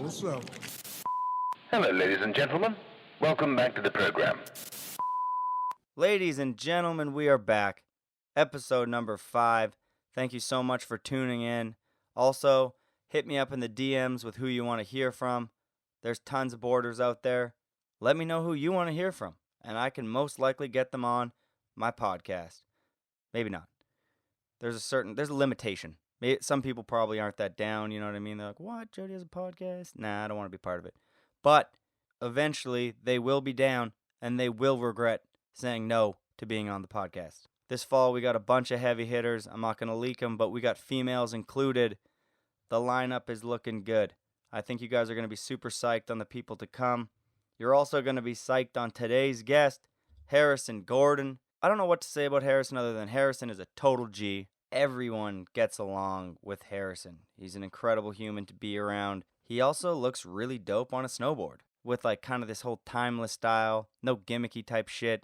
what's up? Hello, ladies and gentlemen. Welcome back to the program. Ladies and gentlemen, we are back. Episode number 5. Thank you so much for tuning in. Also, hit me up in the DMs with who you want to hear from. There's tons of boarders out there. Let me know who you want to hear from, and I can most likely get them on my podcast. Maybe not. There's a limitation. Some people probably aren't that down, you know what I mean? They're like, what, Jody has a podcast? Nah, I don't want to be part of it. But eventually, they will be down, and they will regret saying no to being on the podcast. This fall, we got a bunch of heavy hitters. I'm not going to leak them, but we got females included. The lineup is looking good. I think you guys are going to be super psyched on the people to come. You're also going to be psyched on today's guest, Harrison Gordon. I don't know what to say about Harrison other than Harrison is a total G. Everyone gets along with Harrison. He's an incredible human to be around. He also looks really dope on a snowboard with like kind of this whole timeless style, no gimmicky type shit.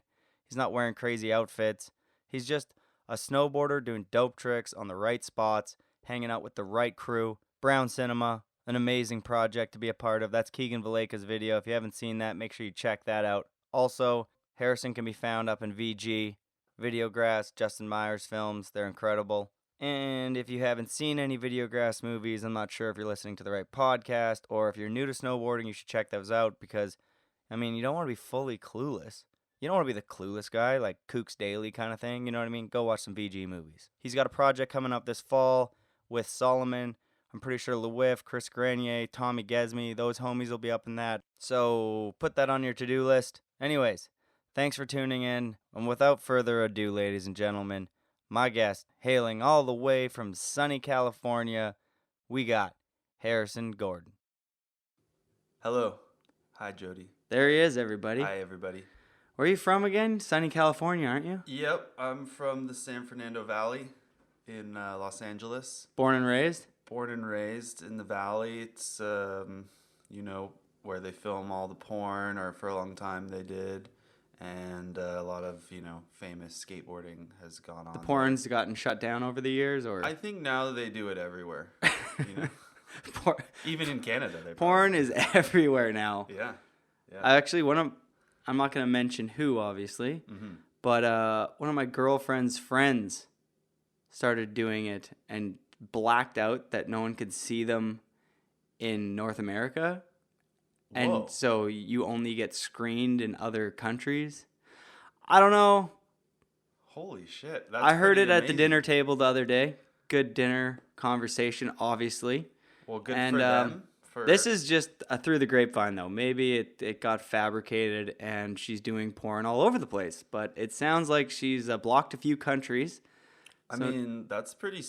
He's not wearing crazy outfits. He's just a snowboarder doing dope tricks on the right spots, hanging out with the right crew. Brown Cinema, an amazing project to be a part of. That's Keegan Valeka's video. If you haven't seen that, make sure you check that out. Also, Harrison can be found up in VG, Videograss, Justin Myers films. They're incredible. And if you haven't seen any Videograss movies, I'm not sure if you're listening to the right podcast, or if you're new to snowboarding, you should check those out because, I mean, you don't want to be fully clueless. You don't want to be the clueless guy, like Kooks Daily kind of thing, you know what I mean? Go watch some VG movies. He's got a project coming up this fall with Solomon. I'm pretty sure Lewif, Chris Grenier, Tommy Gesme, those homies will be up in that. So put that on your to-do list. Anyways, thanks for tuning in. And without further ado, ladies and gentlemen, my guest, hailing all the way from sunny California, we got Harrison Gordon. Hello. Hi, Jody. There he is, everybody. Hi, everybody. Where are you from again? Sunny California, aren't you? Yep, I'm from the San Fernando Valley in Los Angeles. Born and raised? Born and raised in the valley. It's, where they film all the porn, or for a long time they did. And a lot of, famous skateboarding has gone on. The porn's gotten shut down over the years, or? I think now they do it everywhere, Even in Canada. Porn is everywhere now. Yeah. Actually, I'm not going to mention who, obviously, but one of my girlfriend's friends started doing it and blacked out that no one could see them in North America. Whoa. And so you only get screened in other countries. I don't know. Holy shit. I heard it pretty at the amazing. dinner table the other day. Good dinner conversation, obviously. Well, good And, for them. This is just through the grapevine, though. Maybe it got fabricated and she's doing porn all over the place. But it sounds like she's blocked a few countries. I mean, that's pretty,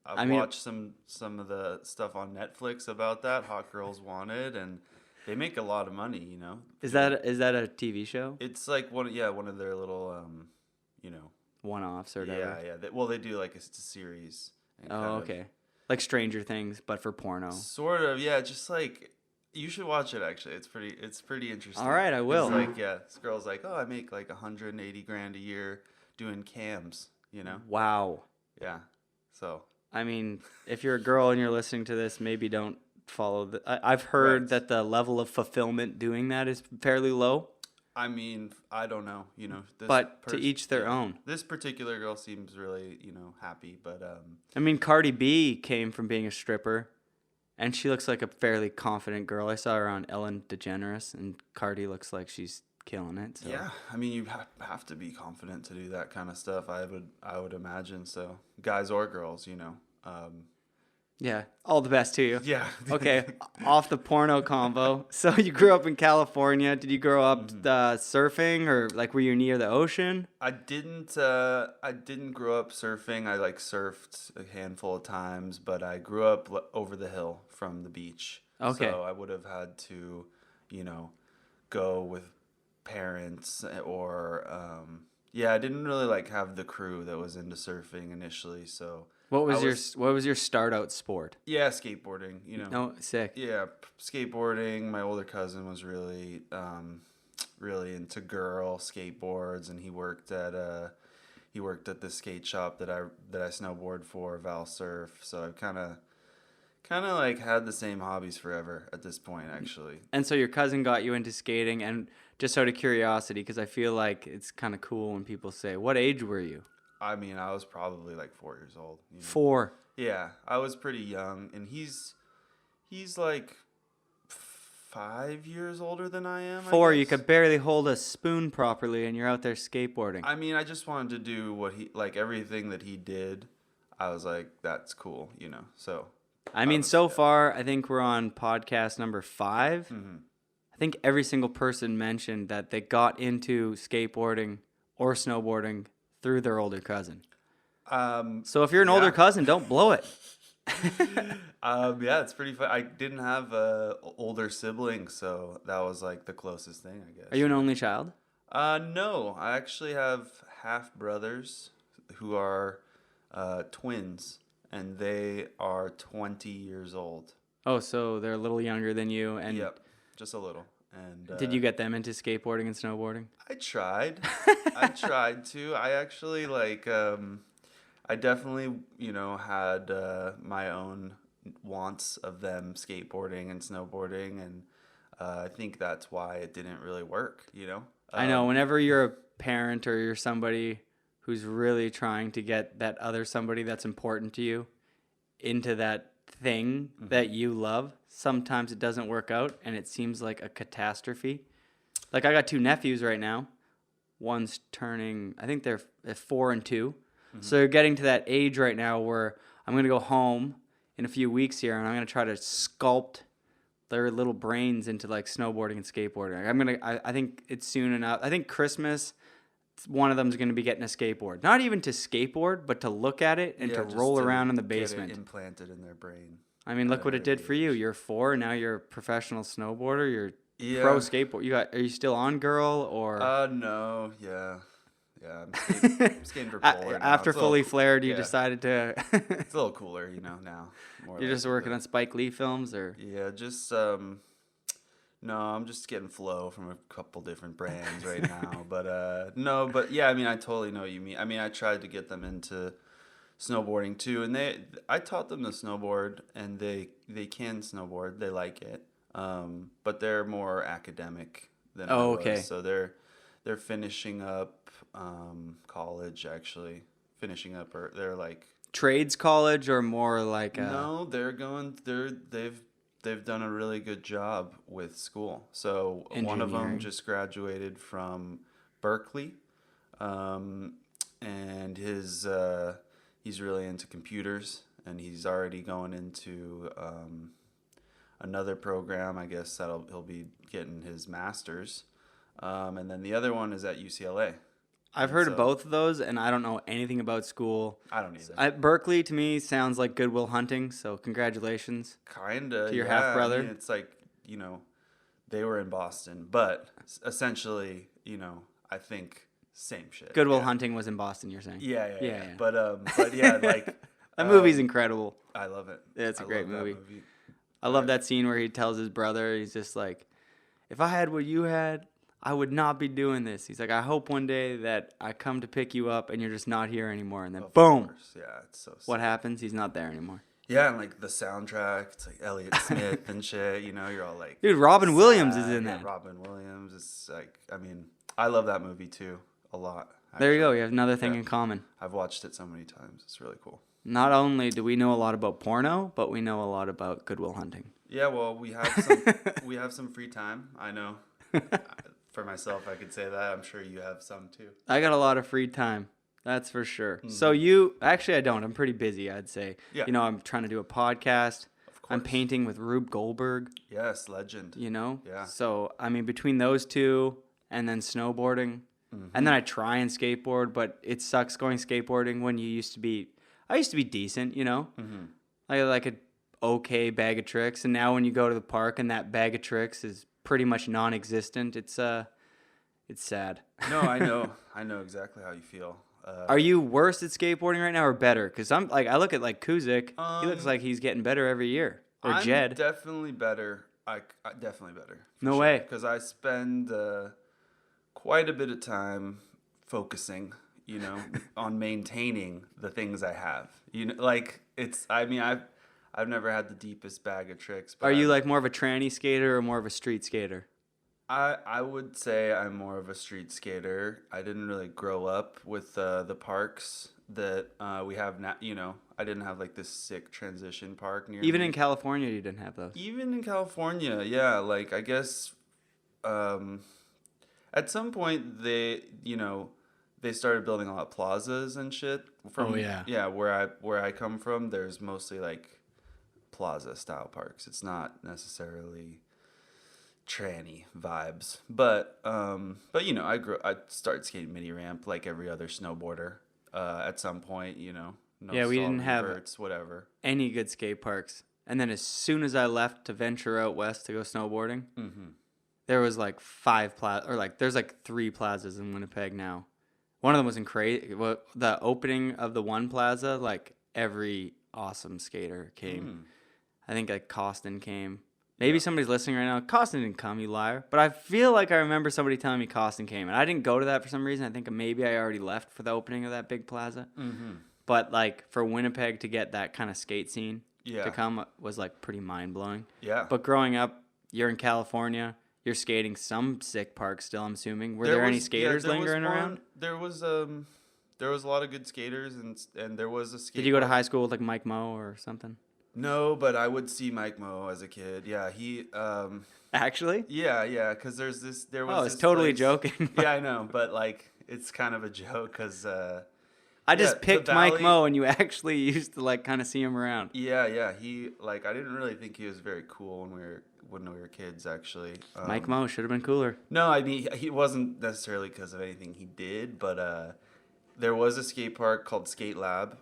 I've watched some of the stuff on Netflix about that, Hot Girls Wanted, and they make a lot of money, Is that a TV show? It's like one of their little, One-offs or whatever? Yeah. They do like a series. And Oh, okay. Like Stranger Things, but for porno. Sort of, yeah. Just like, you should watch it, actually. It's pretty interesting. All right, I will. It's like, this girl's like, oh, I make like $180,000 a year doing cams, Wow. Yeah. So. I mean, if you're a girl and you're listening to this, maybe don't follow. I've heard that the level of fulfillment doing that is fairly low. I mean, I don't know, But to each their own. This particular girl seems really, happy, but I mean, Cardi B came from being a stripper, and she looks like a fairly confident girl. I saw her on Ellen DeGeneres, and Cardi looks like she's killing it. So. Yeah, I mean, you have to be confident to do that kind of stuff. I would imagine so. Guys or girls, Yeah, all the best to you. Yeah. Okay, off the porno combo. So you grew up in California. Did you grow up surfing, or like were you near the ocean? I didn't grow up surfing. I surfed a handful of times, but I grew up over the hill from the beach. Okay. So I would have had to, go with parents or I didn't really have the crew that was into surfing initially, so What was your start out sport? Yeah, skateboarding, Oh, sick. Yeah, skateboarding. My older cousin was really really into girl skateboards, and he worked at the skate shop that I snowboard for, Val Surf. So I kind of kind of like had the same hobbies forever at this point, actually. And so your cousin got you into skating, and just out of curiosity, because I feel like it's kind of cool when people say, what age were you? I mean, I was probably like 4 years old. 4. Yeah, I was pretty young, and he's like 5 years older than I am. 4, I you guess. could barely hold a spoon properly, and you're out there skateboarding. I mean, I just wanted to do what everything that he did. I was like, that's cool, So. I mean, so far, I think we're on podcast number 5. Mm-hmm. I think every single person mentioned that they got into skateboarding or snowboarding through their older cousin. So if you're an older cousin, don't blow it. Yeah, it's pretty fun. I didn't have older siblings, so that was like the closest thing, I guess. Are you an only child? No, I actually have half brothers who are twins, and they are 20 years old. Oh, so they're a little younger than you. And Yep, just a little. And did you get them into skateboarding and snowboarding? I tried. I tried to. I actually I definitely, had my own wants of them skateboarding and snowboarding, and I think that's why it didn't really work, I know, whenever you're a parent or you're somebody who's really trying to get that other somebody that's important to you into that thing that you love, sometimes it doesn't work out, and it seems like a catastrophe. Like, I got 2 nephews right now. One's turning, I think they're 4 and 2. So they're getting to that age right now where I'm going to go home in a few weeks here, and I'm going to try to sculpt their little brains into like snowboarding and skateboarding. I think it's soon enough. I think Christmas, one of them is going to be getting a skateboard. Not even to skateboard, but to look at it and to roll around in the basement. Get it implanted in their brain. I mean, look what it did for you. You're 4, now you're a professional snowboarder. You're pro skateboard. Are you still on Girl or? No, yeah. Yeah, I'm skating for Polar now. After Fully Flared, you decided to... It's a little cooler, now. You're just working on Spike Lee films, or? Yeah, just, no, I'm just getting flow from a couple different brands right now. But yeah, I mean, I totally know what you mean. I mean, I tried to get them into snowboarding too, and I taught them to snowboard, and they can snowboard. They like it, but they're more academic than I was. Okay. So they're finishing up college, actually. Finishing up, or they're like trades college, or more like no, they've done a really good job with school. So one of them just graduated from Berkeley, and he's really into computers, and he's already going into another program. I guess he'll be getting his master's. And then the other one is at UCLA. I've heard of both of those, and I don't know anything about school. I don't either. Berkeley, to me, sounds like Good Will Hunting, so congratulations. Kinda. To your half-brother. I mean, it's like, they were in Boston, but essentially, I think same shit. Good Will Hunting was in Boston, you're saying? Yeah. But yeah, like... that movie's incredible. I love it. Yeah, it's a great movie. movie. I love that scene where he tells his brother, he's just like, if I had what you had, I would not be doing this. He's like, I hope one day that I come to pick you up and you're just not here anymore. And then boom. Course. Yeah, it's so sad. What happens? He's not there anymore. Yeah, and like the soundtrack, it's like Elliott Smith and shit, you're all like... Dude, Robin Williams is in that. that. Robin Williams is like, I mean, I love that movie too, a lot. Actually. There you go. You have another thing in common. I've watched it so many times. It's really cool. Not only do we know a lot about porno, but we know a lot about Good Will Hunting. Yeah, well, we have some free time. I know. For myself, I could say that. I'm sure you have some too. I got a lot of free time. That's for sure. Mm-hmm. So actually, I don't. I'm pretty busy, I'd say. Yeah. I'm trying to do a podcast. Of course. I'm painting with Rube Goldberg. Yes, legend. Yeah. So, I mean, between those two and then snowboarding, and then I try and skateboard, but it sucks going skateboarding when I used to be decent, I had like a okay bag of tricks, and now when you go to the park and that bag of tricks is pretty much non-existent, it's sad. No, I know exactly how you feel. Are you worse at skateboarding right now or better? Because I look at like Kuzik, he looks like he's getting better every year. Or I'm Jed. Definitely better. I definitely better. No way. Because I spend quite a bit of time focusing, on maintaining the things I have. I've never had the deepest bag of tricks. But Are you like more of a tranny skater or more of a street skater? I would say I'm more of a street skater. I didn't really grow up with the parks that we have now. I didn't have like this sick transition park near Even me. in California, you didn't have those. Even in California, yeah. Like I guess at some point they started building a lot of plazas and shit. Oh, yeah. Yeah, where I come from, there's mostly like plaza style parks. It's not necessarily tranny vibes, but I started skating mini ramp like every other snowboarder at some point. No Yeah, we stall didn't have reverts, whatever. any good skate parks. And then as soon as I left to venture out west to go snowboarding, there was like there's like 3 plazas in Winnipeg now. One of them was in crazy. The opening of the one plaza, like every awesome skater came. I think like Costin came. Maybe somebody's listening right now. Costin didn't come, you liar. But I feel like I remember somebody telling me Costin came. And I didn't go to that for some reason. I think maybe I already left for the opening of that big plaza. But like for Winnipeg to get that kind of skate scene to come was like pretty mind-blowing. Yeah. But growing up, you're in California. You're skating some sick parks still, I'm assuming. Were there any skaters lingering around? There was a lot of good skaters, and there was a skate. Did you go to high school with like Mike Moe or something? No, but I would see Mike Moe as a kid. Yeah, he. Actually? Yeah, because there was it's this totally place- joking. Yeah, I know, but like it's kind of a joke because. I just the picked Mike Valley- Moe, and you actually used to like kind of see him around. Yeah. He like I didn't really think he was very cool when we were kids. Actually, Mike Moe should have been cooler. No, I mean he wasn't necessarily because of anything he did, but there was a skate park called Skate Lab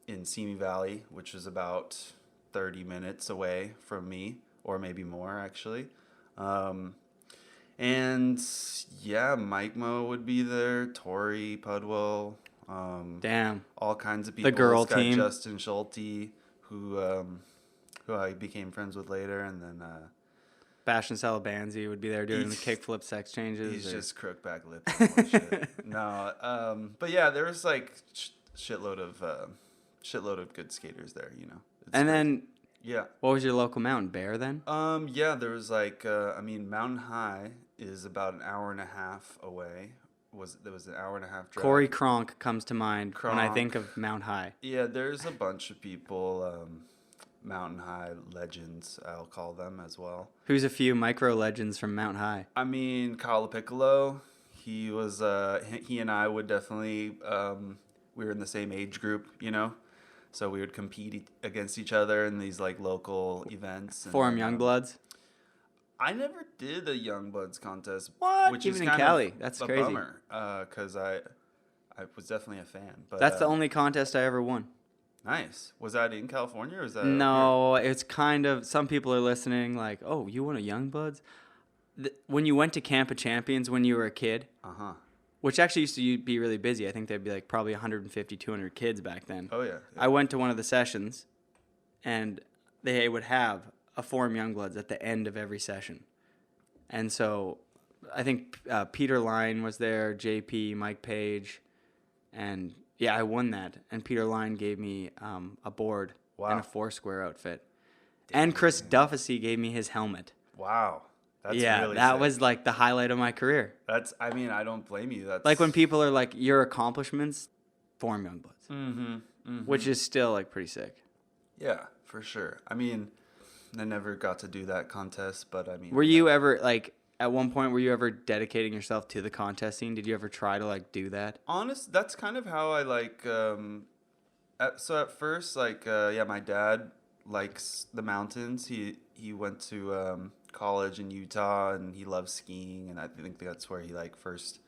in Simi Valley, which was about 30 minutes away from me, or maybe more actually. And yeah, Mike Moe would be there, Tori Pudwell, Damn. all kinds of people. The girl This guy, team. Justin Schulte, who I became friends with later, and then Bastion Salabanzi would be there doing the kickflip sex changes. he's just crook back lip. And all shit. No, but yeah, there was like shitload of good skaters there. It's And great. then, Yeah. what was your local mountain? Bear then? Yeah, there was like, Mountain High is about an hour and a half away. There was an hour and a half drive. Corey Kronk comes to mind when I Kronk. think of Mount High. Yeah, there's a bunch of people, Mountain High legends, I'll call them as well. Who's a few micro legends from Mount High? I mean, Kyle Piccolo, he was, he and I would definitely, we were in the same age group, so we would compete against each other in these like local events. And, Forum Youngbloods? I never did a Youngbloods contest. What? Which Even is in kind Cali? of That's a crazy. bummer, because I was definitely a fan. But That's the only contest I ever won. nice. Was that in California or was that? No, it's kind of, some people are listening like, oh, you won a Youngbloods? When you went to Camp of Champions when you were a kid, which actually used to be really busy. I think there'd be like probably 150, 200 kids back then. Oh yeah. I went to one of the sessions, and they would have a Forum Youngbloods at the end of every session. And so I think Peter Line was there, JP, Mike Page, and yeah, I won that. And Peter Line gave me a board and a Foursquare outfit. And Chris Duffy gave me his helmet. Wow. That's yeah, really that sick. was like the highlight of my career. I don't blame you. That's Like when people are like, your accomplishments, Forum Youngbloods. Which is still like pretty sick. Yeah, for sure. I mean, I never got to do that contest, but I mean. Were you ever like, at one point, were you ever dedicating yourself to the contest scene? Did you ever try to like do that? That's kind of how I like. So at first, like, my dad likes the mountains. He went to college in Utah, and he loves skiing, and I think that's where he like first,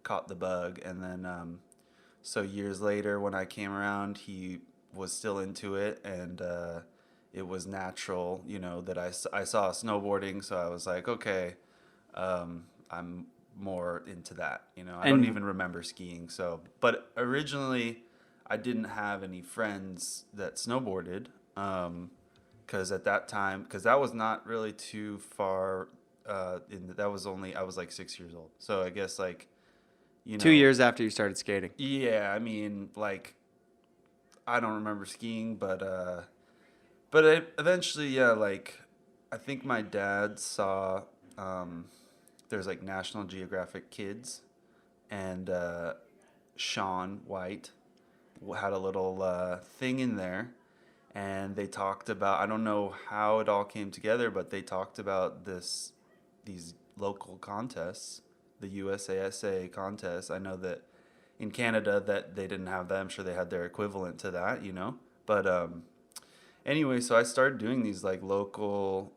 caught the bug. And then, so years later, when I came around, he was still into it, and it was natural, that I saw snowboarding, so I was like, okay, I'm more into that, I don't even remember skiing. So, but originally I didn't have any friends that snowboarded, because at that time, because that was not really too far, I was like 6 years old. So I guess like, 2 years after you started skating. Yeah, I mean, like, I don't remember skiing, but eventually, yeah, like I think my dad saw there's like National Geographic Kids, and Shaun White had a little thing in there, and they talked about, I don't know how it all came together, but they talked about these local contests, the USASA contests. I know that in Canada that they didn't have that. I'm sure they had their equivalent to that, you know. But anyway, so I started doing these like local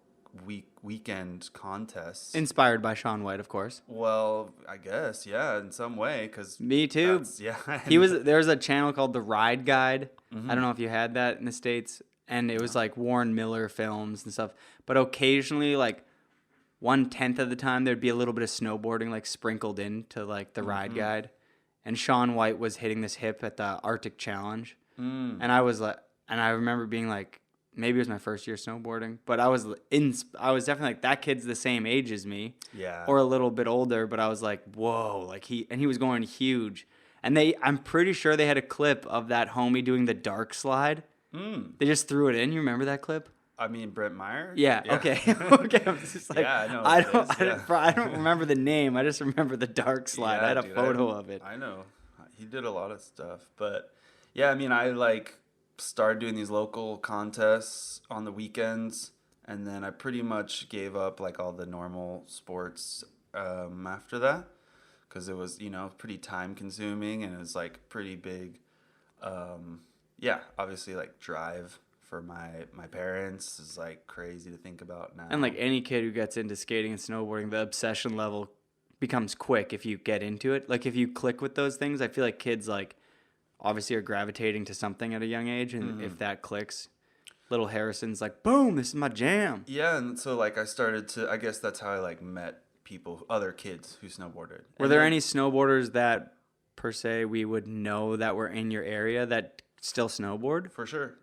weekend contests. Inspired by Shaun White, of course. Well, I guess, yeah, in some way, because Me too. yeah. There's a channel called The Ride Guide. I don't know if you had that in the States, and it was like Warren Miller films and stuff. But occasionally, like 1/10 of the time, there'd be a little bit of snowboarding like sprinkled into like the Ride Guide. And Shaun White was hitting this hip at the Arctic Challenge, and I was like, and I remember being like, maybe it was my first year snowboarding, but I was definitely like, that kid's the same age as me, Yeah. or a little bit older. But I was like, whoa, like he was going huge, and I'm pretty sure they had a clip of that homie doing the dark slide. They just threw it in. You remember that clip? I mean, Brent Meyer? Yeah. Okay. Okay. I was just like, Yeah, I know I don't remember the name. I just remember the dark slide. Yeah, I had a dude, photo of it. I know. He did a lot of stuff. But yeah, I mean, I like started doing these local contests on the weekends, and then I pretty much gave up like all the normal sports after that, because it was, you know, pretty time consuming, and it was like pretty big. Yeah, obviously like drive for my parents is like crazy to think about now. And like any kid who gets into skating and snowboarding, the obsession level becomes quick if you get into it. Like if you click with those things, I feel like kids like obviously are gravitating to something at a young age, and if that clicks, little Harrison's like, boom, this is my jam. Yeah, and so like I guess that's how I like met people, other kids who snowboarded. Were there any snowboarders that per se we would know that were in your area that still snowboard? For sure.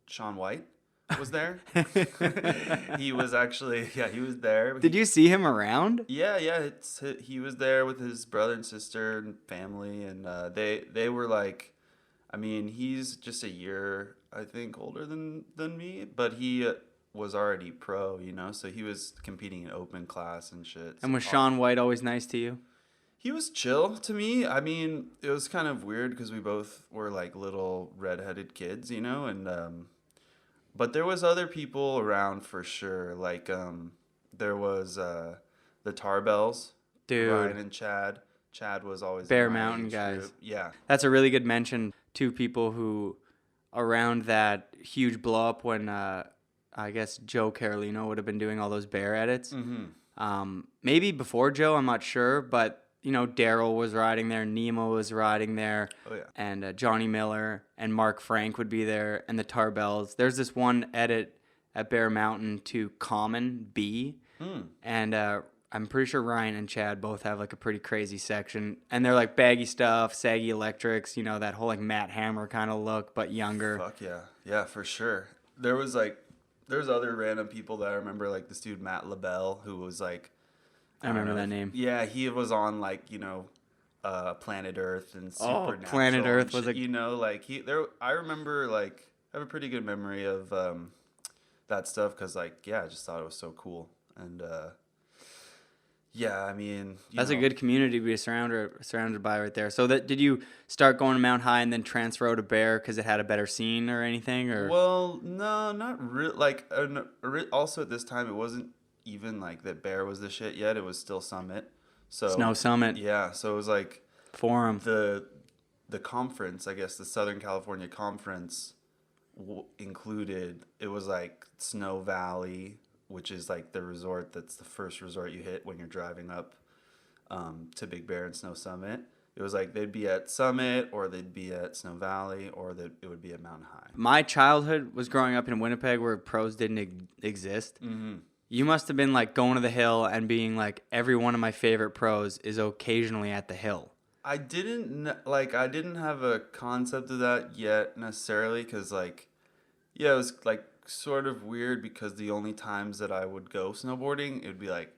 Shaun White was there. He was actually, yeah, he was there. Did you see him around? Yeah, he was there with his brother and sister and family, and they were like, I mean, he's just a year, I think, older than me, but he was already pro, you know, so he was competing in open class and shit. And was Shaun White always nice to you? He was chill to me. I mean, it was kind of weird because we both were like little redheaded kids, you know, and but there was other people around for sure. Like there was the Tarbells, Dude. Ryan and Chad. Chad was always Bear in my Mountain age guys. group. Yeah. That's a really good mention. Two people who around that huge blow up when I guess Joe Carolino would have been doing all those bear edits. Maybe before Joe, I'm not sure, but you know, Daryl was riding there, Nemo was riding there, Oh, yeah. and Johnny Miller and Mark Frank would be there, and the Tarbells. There's this one edit at Bear Mountain to Common B, and I'm pretty sure Ryan and Chad both have like a pretty crazy section, and they're like baggy stuff, saggy electrics, you know, that whole like Matt Hammer kind of look, but younger. Fuck yeah. Yeah, for sure. There's other random people that I remember, like this dude Matt LaBelle, who was like, I remember that name. Yeah, he was on like, you know, Planet Earth and Supernatural. Planet Earth was shit, you know, like I remember like I have a pretty good memory of that stuff because like I just thought it was so cool. And yeah, I mean, that's a good community to be surrounded by right there. So did you start going to Mount High and then transfer to Bear because it had a better scene or anything? Or well, no, not really. Like also at this time it wasn't even like that Bear was the shit yet. It was still Summit. So Snow Summit. Yeah, so it was like Forum. The conference, I guess the Southern California Conference included, it was like Snow Valley, which is like the resort that's the first resort you hit when you're driving up to Big Bear and Snow Summit. It was like they'd be at Summit or they'd be at Snow Valley or it would be at Mountain High. My childhood was growing up in Winnipeg where pros didn't exist. You must have been like going to the hill and being like, every one of my favorite pros is occasionally at the hill. I didn't have a concept of that yet necessarily because like, yeah, it was like sort of weird because the only times that I would go snowboarding, it would be like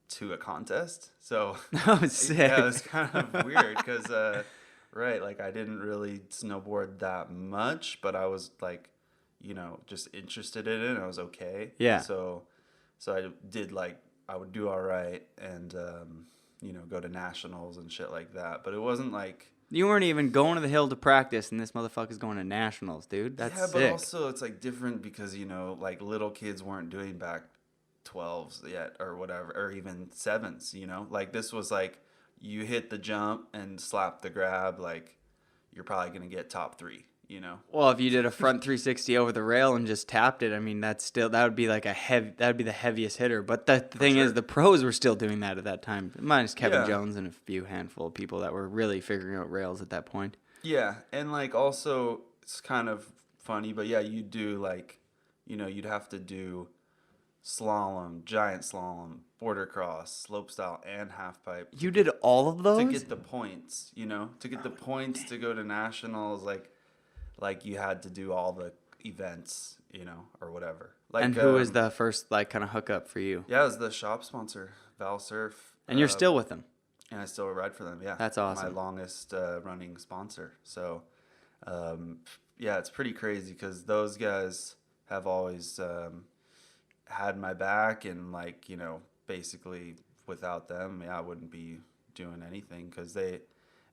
to a contest. So Oh, sick. yeah, it was kind of weird because right. Like I didn't really snowboard that much, but I was like, just interested in it. And I was okay. Yeah. So I did like I would do all right, and go to nationals and shit like that. But it wasn't like. You weren't even going to the hill to practice, and this motherfucker's going to nationals, dude. That's yeah, sick. but also it's like different because like little kids weren't doing back 12s yet or whatever, or even 7s. Like this was like you hit the jump and slap the grab, like you're probably gonna get top 3. Well, if you did a front 360 over the rail and just tapped it, I mean, that would be like that would be the heaviest hitter. But the thing is, the pros were still doing that at that time, minus Kevin Jones and a few handful of people that were really figuring out rails at that point. Yeah, and like also it's kind of funny, but yeah, you do like, you'd have to do slalom, giant slalom, border cross, slopestyle, and half pipe. You did all of those? To get the points, to get the points to go to nationals, like you had to do all the events, or whatever. Like, and who was the first like kind of hookup for you? Yeah, it was the shop sponsor, Val Surf. And you're still with them? And I still ride for them, yeah. That's awesome. My longest running sponsor. So, yeah, it's pretty crazy because those guys have always had my back, and like, basically without them, I wouldn't be doing anything because they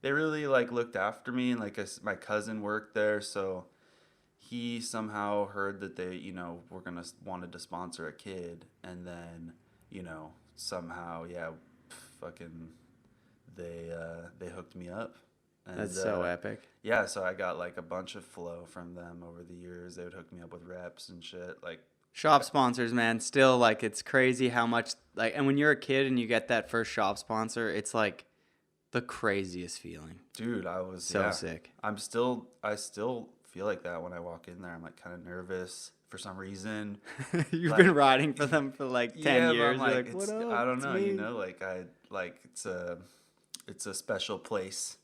really like looked after me, and like my cousin worked there, so he somehow heard that they wanted to sponsor a kid, and then somehow fucking they hooked me up. And, that's so epic. Yeah, so I got like a bunch of flow from them over the years. They would hook me up with reps and shit. Like shop sponsors, man, still like it's crazy how much like, and when you're a kid and you get that first shop sponsor, it's like the craziest feeling. Dude, I was so sick. I still feel like that when I walk in there. I'm like kind of nervous for some reason. You've been riding for them for like 10 years. But I'm like what up? I don't It's know, me. It's a special place,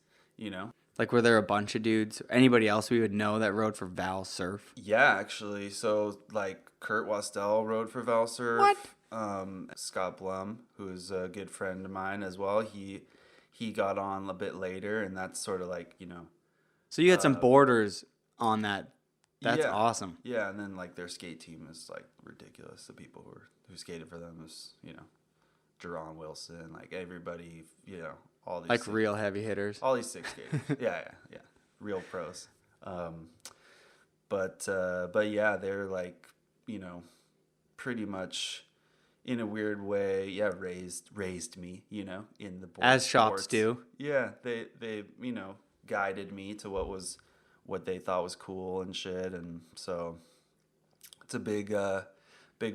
Like were there a bunch of dudes, anybody else we would know that rode for Val Surf? Yeah, actually. So like Kurt Wastel rode for Val Surf. What? Scott Blum, who is a good friend of mine as well, he got on a bit later, and that's sort of like, So you had some borders on that. That's yeah, awesome. Yeah, and then like their skate team is like ridiculous. The people who skated for them was, Jerron Wilson, like everybody, all these like real heavy hitters. All these 6 skaters. yeah. Real pros. But yeah, they're like, pretty much in a weird way, raised me, in the board as shops sports. do. Yeah, they guided me to what they thought was cool and shit, and so it's a big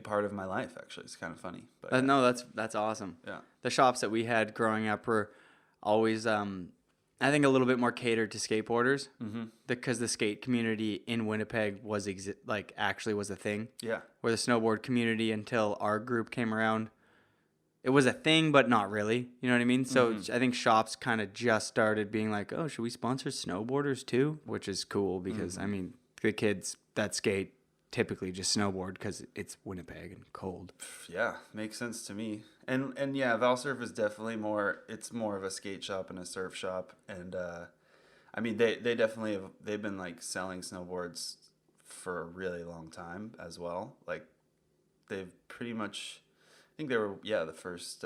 part of my life. Actually, it's kind of funny. But No, that's awesome. Yeah, the shops that we had growing up were always, I think, a little bit more catered to skateboarders, because the skate community in Winnipeg actually was a thing. Yeah. Where the snowboard community, until our group came around, it was a thing, but not really. You know what I mean? So I think shops kind of just started being like, oh, should we sponsor snowboarders too? Which is cool because, I mean, the kids that skate typically just snowboard because it's Winnipeg and cold. Yeah, makes sense to me. And yeah, Valsurf is definitely it's more of a skate shop and a surf shop. And I mean, they definitely they've been like selling snowboards for a really long time as well. Like they've pretty much, I think they were, the first,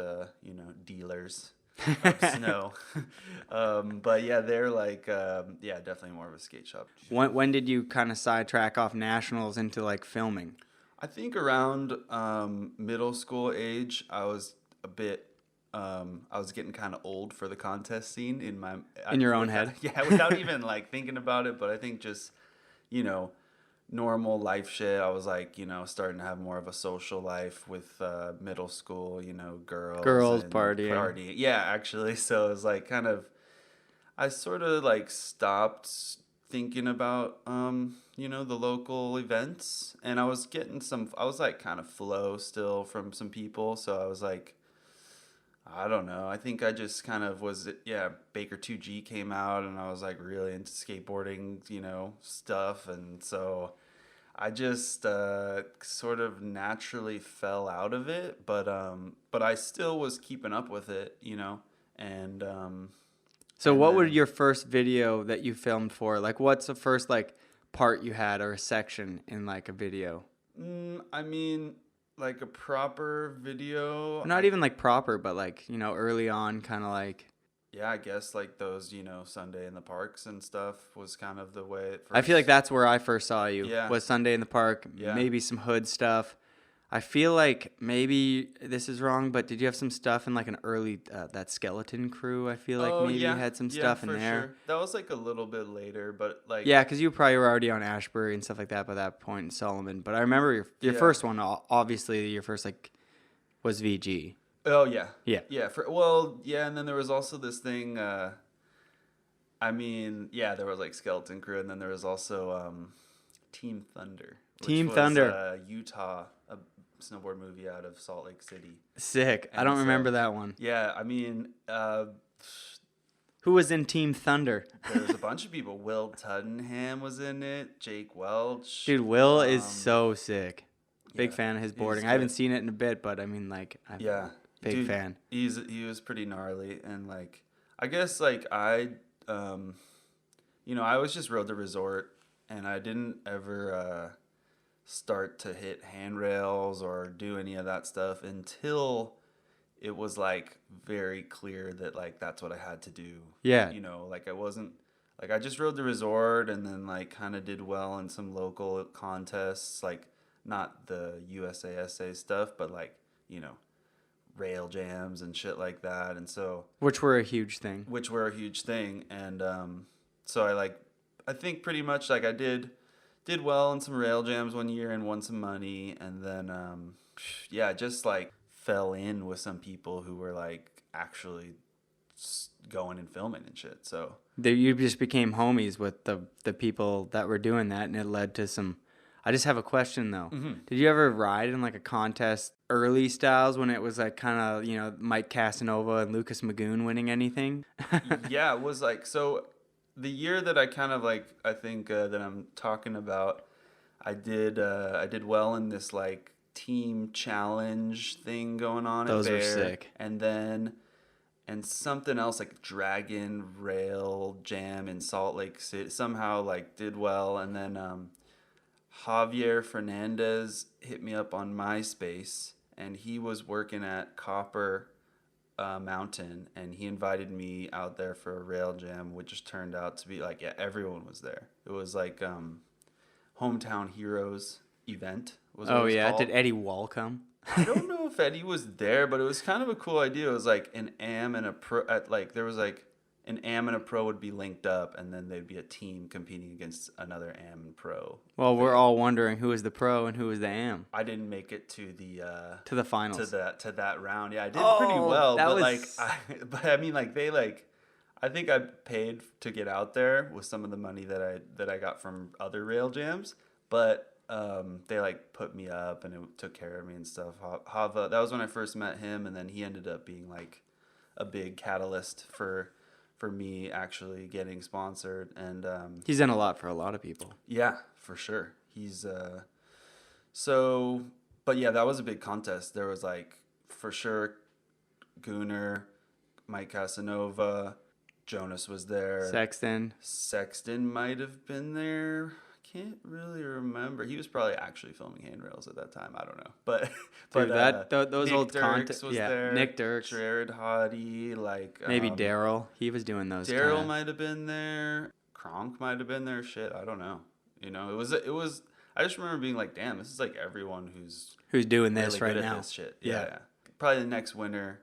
dealers of snow. But yeah, they're like, definitely more of a skate shop. When did you kind of sidetrack off nationals into like filming? I think around middle school age, I was a bit, I was getting kind of old for the contest scene in your own head. Yeah, without even like thinking about it. But I think just, normal life shit. I was like, starting to have more of a social life with middle school, girls and partying. Yeah, actually. So it was like I sort of like stopped thinking about, the local events, and I was like kind of flow still from some people. So I was like, I don't know. I think I just kind of Baker 2G came out, and I was like really into skateboarding, stuff. And so I just sort of naturally fell out of it, but I still was keeping up with it, and So And what would then- your first video that you filmed for? Like, what's the first like part you had or a section in like a video? I mean, like a proper video. Not even like proper, but like, early on, kind of like. Yeah, I guess like those, Sunday in the parks and stuff was kind of the way it first. I feel like that's where I first saw you. Yeah. Was Sunday in the Park, Yeah. maybe some hood stuff. I feel like maybe this is wrong, but did you have some stuff in like an early that skeleton crew? I feel like maybe you had some stuff in there. Sure. That was like a little bit later, but like Yeah, because you probably were already on Ashbury and stuff like that by that point in Solomon. But I remember your Yeah. first one, obviously your first like was VG. Oh yeah. Yeah. Yeah. And then there was also this thing. There was like Skeleton Crew, and then there was also Team Thunder. Team was, Thunder. Utah, a snowboard movie out of Salt Lake City. Sick. I And don't so- remember that one. Yeah, Who was in Team Thunder? there was a bunch of people. Will Tuddenham was in it. Jake Welch. Dude, Will is so sick. Big yeah, fan of his he's boarding. I haven't good. seen it in a bit, but I mean, like, I'm Yeah, big dude, fan. He was pretty gnarly, and like I guess like I always just rode the resort, and I didn't ever start to hit handrails or do any of that stuff until it was like very clear that like that's what I had to do. Yeah. Like I wasn't like I just rode the resort and then like kind of did well in some local contests, like not the USASA stuff, but like, rail jams and shit like that. And so Which were a huge thing. And so I think pretty much like I did well in some rail jams one year and won some money, and then just like fell in with some people who were like actually going and filming and shit. So You just became homies with the people that were doing that, and it led to some. I just have a question though. Mm-hmm. Did you ever ride in like a contest early styles when it was like kind of Mike Casanova and Lucas Magoon winning anything? yeah, it was like, so the year that I kind of like, I think that I'm talking about, I did well in this like team challenge thing going on. Those at were Bear, sick. And something else like Dragon Rail Jam in Salt Lake City somehow like did well, and then Javier Fernandez hit me up on MySpace, and he was working at Copper Mountain, and he invited me out there for a rail jam, which just turned out to be like, yeah, everyone was there. It was like Hometown Heroes event. Was what it was called. Did Eddie Wall come? I don't know if Eddie was there, but it was kind of a cool idea. It was like an AM and a pro. There was like an AM and a pro would be linked up, and then they'd be a team competing against another AM and pro. Well, we're all wondering who was the pro and who was the AM I didn't make it to the finals. to that round. Yeah, I did Oh, pretty well, that but was- I mean I think I paid to get out there with some of the money that I got from other rail jams, but they like put me up and it took care of me and stuff. Hava, that was when I first met him, and then he ended up being like a big catalyst for me actually getting sponsored. And He's done a lot for a lot of people. yeah, for sure. He's but yeah, that was a big contest. There was like for sure Gooner, Mike Casanova, Jonas was there. Sexton might have been there. I can't really remember. He was probably actually filming handrails at that time. I don't know. But Dude, those Nick old Dirks contests. was Yeah, there. Nick Dirks. Jared Hottie, like Maybe Daryl. He was doing those. Daryl kinda- might have been there. Kronk might have been there. Shit, I don't know. It was. I just remember being like, damn, this is like everyone who's doing this really right good now. at this shit. Yeah. Yeah. Probably the next winter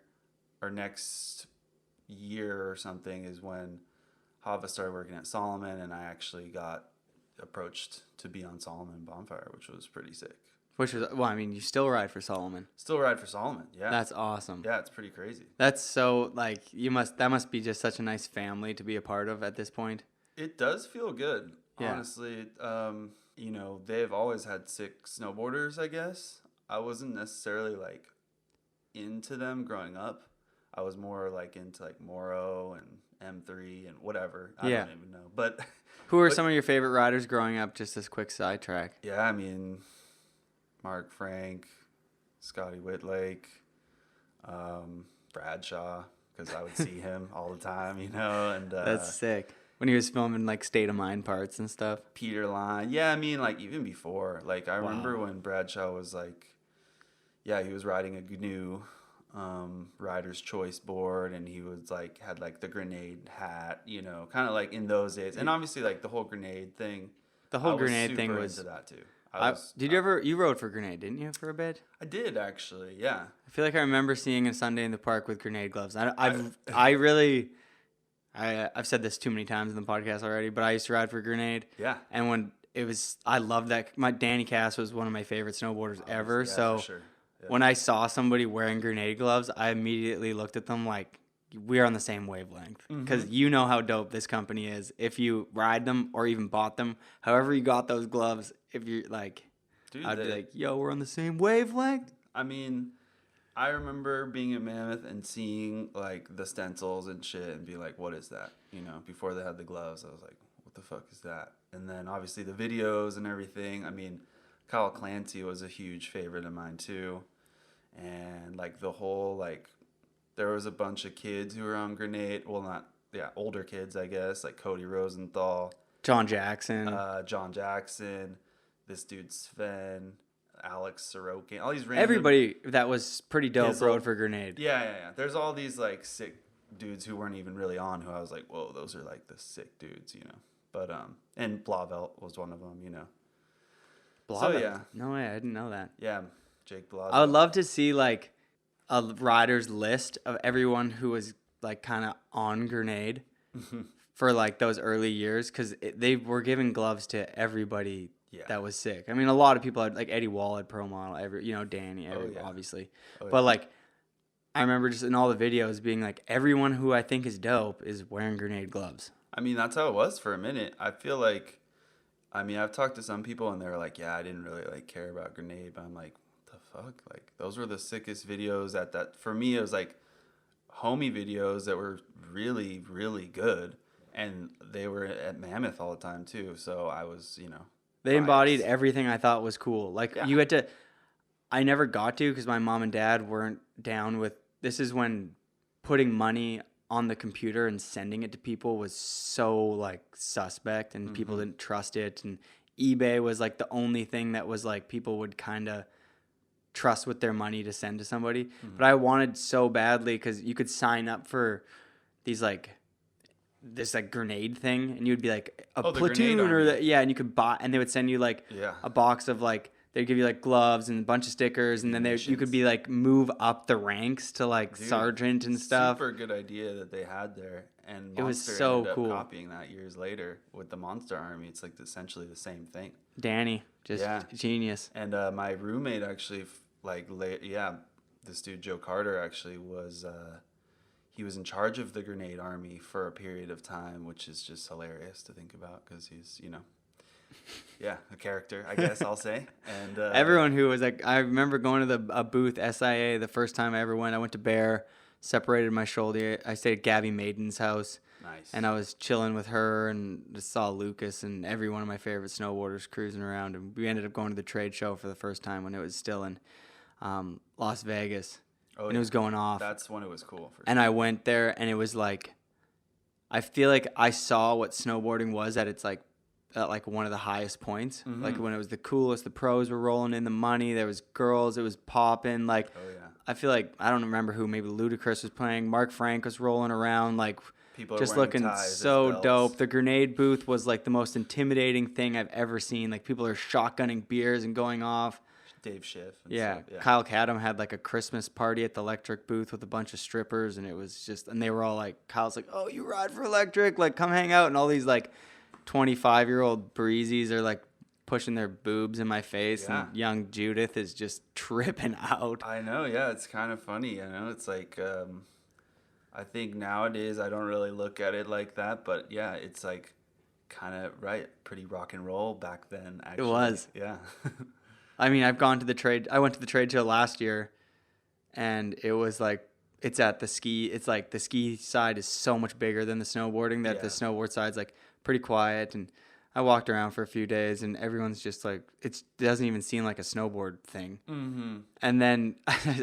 or next year or something is when Hava started working at Solomon, and I actually got approached to be on Solomon Bonfire, which was pretty sick. Which was, well, I mean, you still ride for Solomon. Still ride for Solomon, yeah. That's awesome. Yeah, it's pretty crazy. That's so, like, that must be just such a nice family to be a part of at this point. It does feel good, Yeah. honestly. They've always had sick snowboarders, I guess. I wasn't necessarily, like, into them growing up. I was more, like, into, like, Moro and M3 and whatever. I Yeah. don't even know. But Who are some of your favorite riders growing up? Just this quick sidetrack. yeah, I mean, Mark Frank, Scotty Whitlake, Bradshaw, because I would see him all the time, you know, and That's sick. When he was filming like State of Mind parts and stuff. Peter Line. Yeah, I mean, like even before, like I remember when Bradshaw was like, yeah, he was riding a GNU rider's choice board, and he was like had like the grenade hat, you know, kind of like in those days, and obviously like the whole grenade thing. The whole I was grenade thing super was into that too. Did you ever you rode for Grenade, didn't you, for a bit? I did actually, yeah. I feel like I remember seeing a Sunday in the park with Grenade gloves. I've said this too many times in the podcast already, but I used to ride for Grenade. Yeah. And when it was, I loved that. My Danny Cass was one of my favorite snowboarders ever. Yeah, so for sure. Yeah. when I saw somebody wearing Grenade gloves, I immediately looked at them like, we're on the same wavelength. Because you know how dope this company is. If you ride them or even bought them, however you got those gloves, if you're like, Dude, I'd be like, yo, we're on the same wavelength. I mean, I remember being at Mammoth and seeing like the stencils and shit and be like, what is that? You know, before they had the gloves, I was like, what the fuck is that? And then obviously the videos and everything. I mean, Kyle Clancy was a huge favorite of mine too. And like the whole, like, there was a bunch of kids who were on Grenade. Well, older kids, I guess, like Cody Rosenthal. John Jackson. This dude Sven, Alex Sorokin, all these random... Everybody that was pretty dope rode for Grenade. Yeah. There's all these like sick dudes who weren't even really on, who I was like, whoa, those are like the sick dudes, you know. But and Blauvelt was one of them, you know. Blauvelt? So yeah. No way, I didn't know that. Yeah, Jake Blauvelt. I would love to see like a rider's list of everyone who was like kind of on Grenade for like those early years, because they were giving gloves to everybody. Yeah. That was sick. I mean, a lot of people had, like Eddie Wall had pro model, Danny, obviously. But like, I remember just in all the videos being like, everyone who I think is dope is wearing Grenade gloves. I mean, that's how it was for a minute. I feel like, I mean, I've talked to some people and they're like, yeah, I didn't really like care about Grenade, but I'm like, what the fuck? Like, those were the sickest videos at that. For me, it was like homie videos that were really, really good, and they were at Mammoth all the time too. So I was, you know. They embodied everything I thought was cool. Like, yeah. You had to... I never got to, because my mom and dad weren't down with... This is when putting money on the computer and sending it to people was so, like, suspect, and people didn't trust it. And eBay was, like, the only thing that was, like, people would kind of trust with their money to send to somebody. But I wanted so badly, because you could sign up for these, like... this like Grenade thing, and you'd be like a platoon and you could buy, and they would send you like a box of like, they'd give you like gloves and a bunch of stickers, and then you could be like move up the ranks to like sergeant and stuff. Super good idea that they had there, and Monster it was so ended up cool. Copying that years later with the Monster Army. It's like essentially the same thing. Danny, just genius. And my roommate actually this dude Joe Carter actually was. He was in charge of the Grenade Army for a period of time, which is just hilarious to think about, because he's, you know, a character, I guess I'll say. And everyone who was like, I remember going to a booth, SIA, the first time I ever went. I went to Bear, separated my shoulder. I stayed at Gabby Maiden's house. Nice. And I was chilling with her, and just saw Lucas and every one of my favorite snowboarders cruising around. And we ended up going to the trade show for the first time when it was still in Las Vegas. Oh, and it was going off. That's when it was cool. For sure. And I went there, and it was like, I feel like I saw what snowboarding was at its like, at like one of the highest points. Like when it was the coolest, the pros were rolling in the money. There was girls, it was popping. Like, I feel like, I don't remember who, maybe Ludacris was playing. Mark Frank was rolling around, like, people just looking so dope. The Grenade booth was like the most intimidating thing I've ever seen. Like, people are shotgunning beers and going off. Dave Schiff. Yeah. Kyle Cadam had like a Christmas party at the Electric booth with a bunch of strippers, and it was just, and they were all like, Kyle's like, oh, you ride for Electric? Like, come hang out. And all these like 25-year-old breezies are like pushing their boobs in my face, and young Judith is just tripping out. I know, yeah. It's kind of funny, you know? It's like, I think nowadays I don't really look at it like that, but yeah, it's like kind of, pretty rock and roll back then, actually. It was. Yeah. I mean, I went to the trade show last year, and it was like, it's at the ski. It's like the ski side is so much bigger than the snowboarding that the snowboard side's like pretty quiet. And I walked around for a few days and everyone's just like, it doesn't even seem like a snowboard thing. Mm-hmm. And then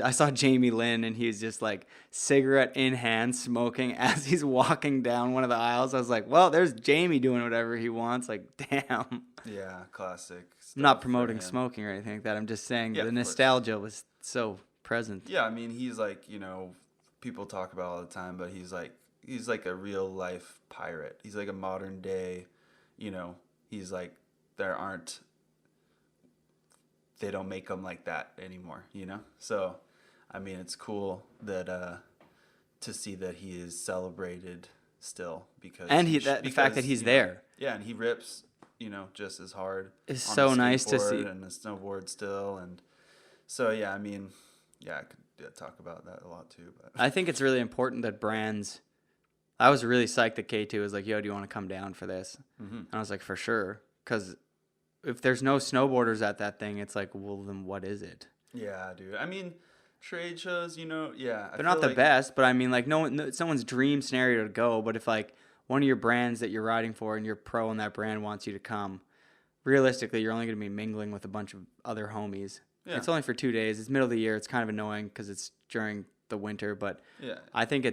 I saw Jamie Lynn and he was just like cigarette in hand smoking as he's walking down one of the aisles. I was like, well, there's Jamie doing whatever he wants. Like, damn. Yeah, classic stuff. I'm not for promoting him. smoking or anything like that. I'm just saying Yeah, the of course. nostalgia was so present. Yeah, I mean, he's like, you know, people talk about all the time, but he's like a real life pirate. He's like a modern day, you know, he's like, they don't make them like that anymore, you know? So, I mean, it's cool that, to see that he is celebrated still because. And the fact that he's there. Yeah, and he rips, you know, just as hard. It's on so the nice to see. skateboard and the snowboard still. And so, yeah, I mean, yeah, I could talk about that a lot too. But I think it's really important that brands. I was really psyched that K2 was like, yo, do you want to come down for this? mm-hmm. And I was like, for sure. Because if there's no snowboarders at that thing, it's like, well, then what is it? Yeah, dude. I mean, trade shows, you know, yeah. They're not the best, but I mean, like, no, it's someone's dream scenario to go. But if, like, one of your brands that you're riding for and you're pro in that brand wants you to come, realistically, you're only going to be mingling with a bunch of other homies. Yeah. It's only for 2 days. It's middle of the year. It's kind of annoying because it's during the winter. But Yeah. I think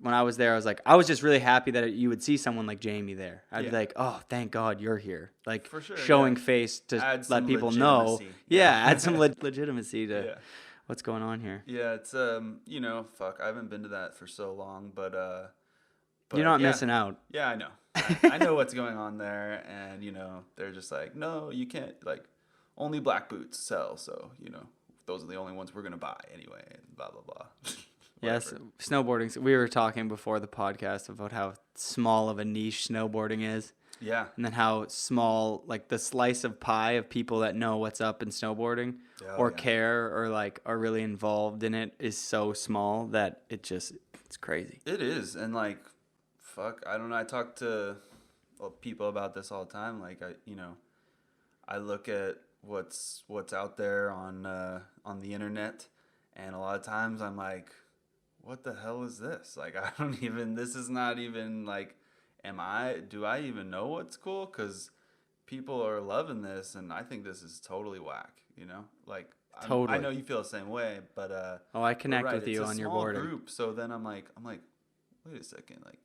when I was there, I was just really happy that you would see someone like Jamie there. I'd be Yeah. like, oh, thank God you're here. Like, For sure, showing yeah. face to Add let some people know. legitimacy. Yeah, Yeah. add some legitimacy to Yeah. what's going on here. Yeah, it's you know, fuck, I haven't been to that for so long, but You're not yeah. missing out. Yeah, I know. I know what's going on there, and you know, they're just like, no, you can't, like, only black boots sell, so you know, those are the only ones we're gonna buy anyway, and blah blah blah. Yes, Whatever. snowboarding. We were talking before the podcast about how small of a niche snowboarding is, Yeah. and then how small, like, the slice of pie of people that know what's up in snowboarding Oh, or yeah. care or like are really involved in it is so small that it's crazy. It is, and like, fuck, I don't know. I talk to people about this all the time. Like, I look at what's out there on the internet, and a lot of times I'm like, what the hell is this? Like, I don't even. This is not even like, do I even know what's cool? Because people are loving this, and I think this is totally whack. You know, like. Totally. I know you feel the same way, but I connect right, with you on your boarding. Group, so then I'm like, wait a second, like,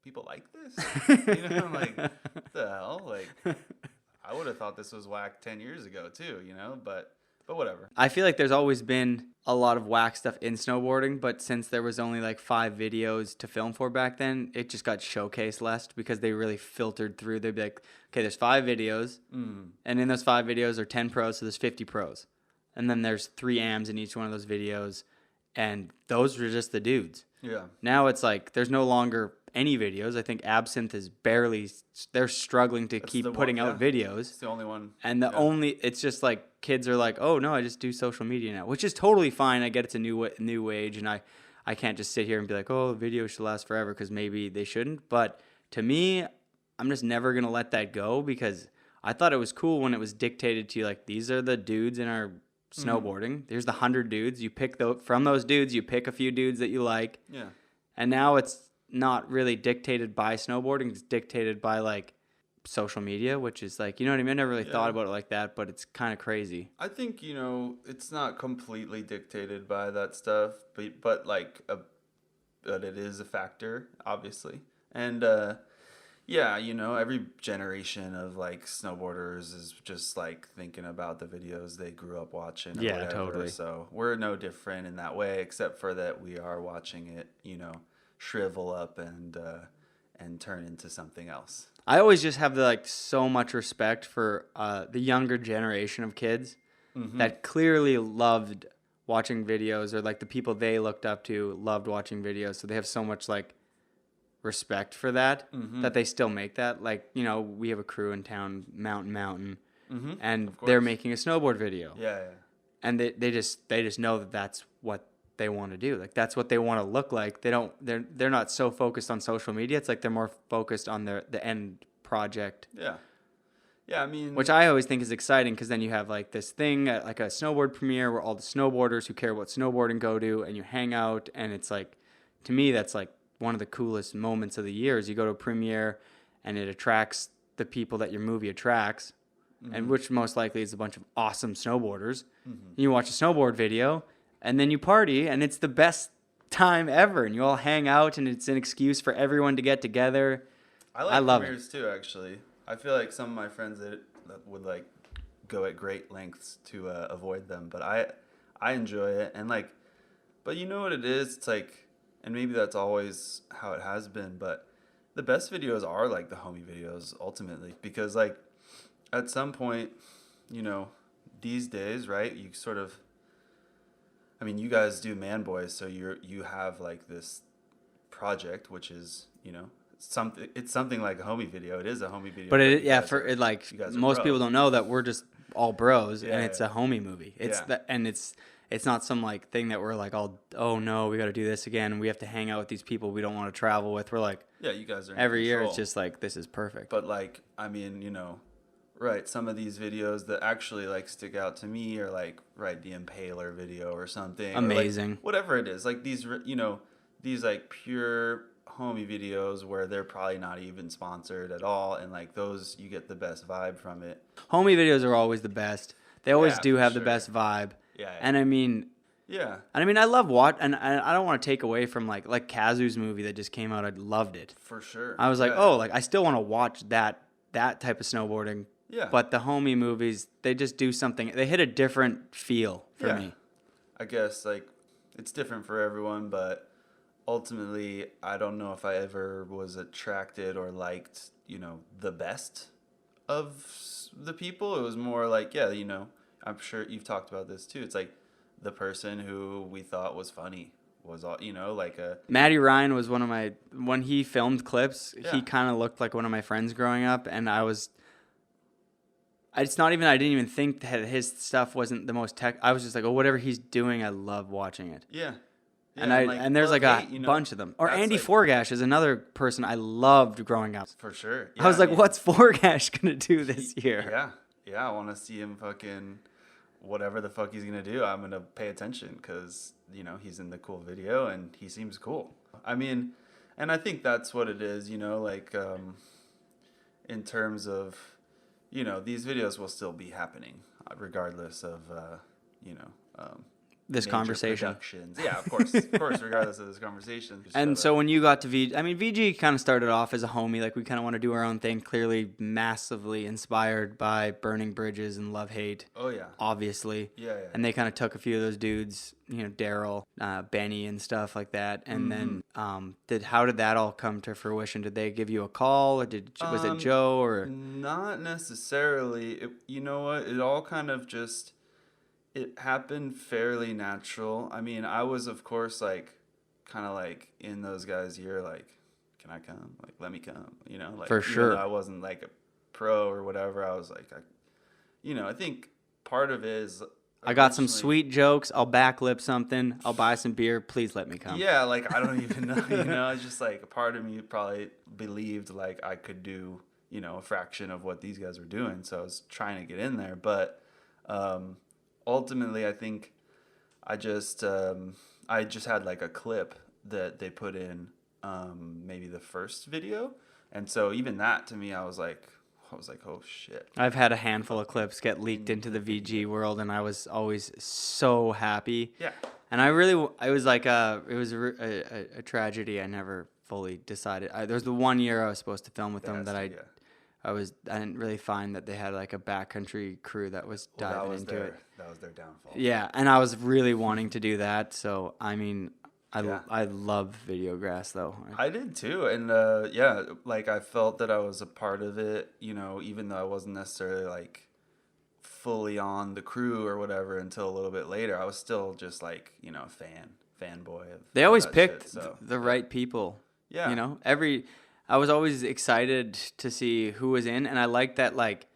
people like this? You know, I'm like, what the hell? Like, I would have thought this was whack 10 years ago too, you know, but whatever. I feel like there's always been a lot of whack stuff in snowboarding, but since there was only like 5 videos to film for back then, it just got showcased less because they really filtered through. They'd be like, okay, there's 5 videos, and in those 5 videos are 10 pros, so there's 50 pros. And then there's 3 AMs in each one of those videos, and those were just the dudes. Yeah. Now it's like there's no longer any videos. I think Absinthe is they're struggling to keep the putting one, out yeah. videos. It's the only one. And it's just like kids are like, oh no, I just do social media now, which is totally fine. I get it's a new age, and I can't just sit here and be like, oh, video should last forever, because maybe they shouldn't. But to me, I'm just never gonna let that go, because I thought it was cool when it was dictated to you, like, these are the dudes in our snowboarding. There's the 100 dudes. You pick from those dudes, you pick a few dudes that you like. Yeah. And now it's not really dictated by snowboarding. It's dictated by like social media, which is like, you know what I mean? I never really thought about it like that, but it's kind of crazy. I think, you know, it's not completely dictated by that stuff, but like, but it is a factor, obviously. And, yeah, you know, every generation of like snowboarders is just like thinking about the videos they grew up watching. Or Yeah, whatever. totally. So we're no different in that way, except for that we are watching it, you know, shrivel up and turn into something else. I always just have so much respect for the younger generation of kids that clearly loved watching videos, or like the people they looked up to loved watching videos. So they have so much like respect for that, that they still make that. Like, you know, we have a crew in town, Mountain, and they're making a snowboard video. Yeah. And they just know that that's what they want to do. Like, that's what they want to look like. They're not so focused on social media. It's like they're more focused on the end project. Yeah. Yeah, I mean... Which I always think is exciting, because then you have like this thing, like a snowboard premiere where all the snowboarders who care about snowboarding go to, and you hang out, and it's like, to me, that's like one of the coolest moments of the year is you go to a premiere and it attracts the people that your movie attracts, and which most likely is a bunch of awesome snowboarders. You watch a snowboard video, and then you party, and it's the best time ever, and you all hang out, and it's an excuse for everyone to get together. I love premieres too, actually. I feel like some of my friends that would like go at great lengths to avoid them, but I enjoy it, and like, but you know what it is? It's like, and maybe that's always how it has been, but the best videos are like the homie videos ultimately, because like at some point, you know, these days, right? You sort of, I mean, you guys do Man Boys, so you have like this project, which is, you know, something. It's something like a homie video. It is a homie video. But you guys like you guys are most bros. people don't know that we're just all bros, Yeah, and it's a homie movie. It's and it's not some like thing that we're like, oh no, we got to do this again, and we have to hang out with these people we don't want to travel with. We're like, Yeah, you guys are in every year control. it's just like, this is perfect. But like, I mean, you know, right? Some of these videos that actually like stick out to me are like, right, the Impaler video or something. Amazing. Or like, whatever it is, like these, you know, these like pure homie videos where they're probably not even sponsored at all, and like those, you get the best vibe from it. Homie videos are always the best. They always Yeah, do for have the sure. best vibe. Yeah. And I mean, Yeah. I love and I don't want to take away from like Kazu's movie that just came out. I loved it. For sure. I was like, Yeah. oh, like I still want to watch that type of snowboarding. Yeah. But the homie movies, they just do something. They hit a different feel for me. I guess like it's different for everyone, but ultimately, I don't know if I ever was attracted or liked, you know, the best of the people. It was more like, yeah, you know, I'm sure you've talked about this too. It's like the person who we thought was funny was all, you know, like a Matty Ryan was when he filmed clips, Yeah. he kind of looked like one of my friends growing up, and I didn't even think that his stuff wasn't the most tech. I was just like, oh, whatever he's doing, I love watching it. yeah. And there's like a bunch of them. Or Andy Forgash is another person I loved growing up. For sure. I was like, what's Forgash going to do this year? Yeah. Yeah, I want to see him fucking whatever the fuck he's going to do. I'm going to pay attention because, you know, he's in the cool video and he seems cool. I mean, and I think that's what it is, you know, like in terms of, you know, these videos will still be happening regardless of, you know, This major conversation. productions. Yeah, of course, regardless of this conversation. And so when you got to VG kind of started off as a homie. Like, we kind of want to do our own thing. Clearly massively inspired by Burning Bridges and Love Hate. Oh, yeah. Obviously. Yeah. And they kind of took a few of those dudes, you know, Daryl, Benny and stuff like that. And then how did that all come to fruition? Did they give you a call, or was it Joe, or? Not necessarily. You know what? It all kind of just... It happened fairly natural. I mean, I was, of course, like, kind of like in those guys' ear, like, can I come? Like, let me come, you know? Like, For sure. Even though I wasn't like a pro or whatever, I was like, I think part of it is... I got some originally- sweet jokes. I'll backlip something. I'll buy some beer. Please let me come. Yeah, like, I don't even know, you know? It's just like a part of me probably believed, like, I could do, you know, a fraction of what these guys were doing. So I was trying to get in there. But... ultimately, I think I just had like a clip that they put in maybe the first video, and so even that to me, I was like, oh shit. I've had a handful of clips get leaked into the VG world, and I was always so happy. Yeah. And it was like a tragedy. I never fully decided. There was the 1 year I was supposed to film with them that I didn't really find that they had like a backcountry crew that was diving into it. That was their downfall. Yeah, and I was really wanting to do that. So I mean, I love Videograss though. I did too, and like I felt that I was a part of it, you know, even though I wasn't necessarily like fully on the crew or whatever until a little bit later. I was still just like, you know, a fanboy of. They always that picked shit, so, the right people. Yeah. You know, I was always excited to see who was in, and I liked that like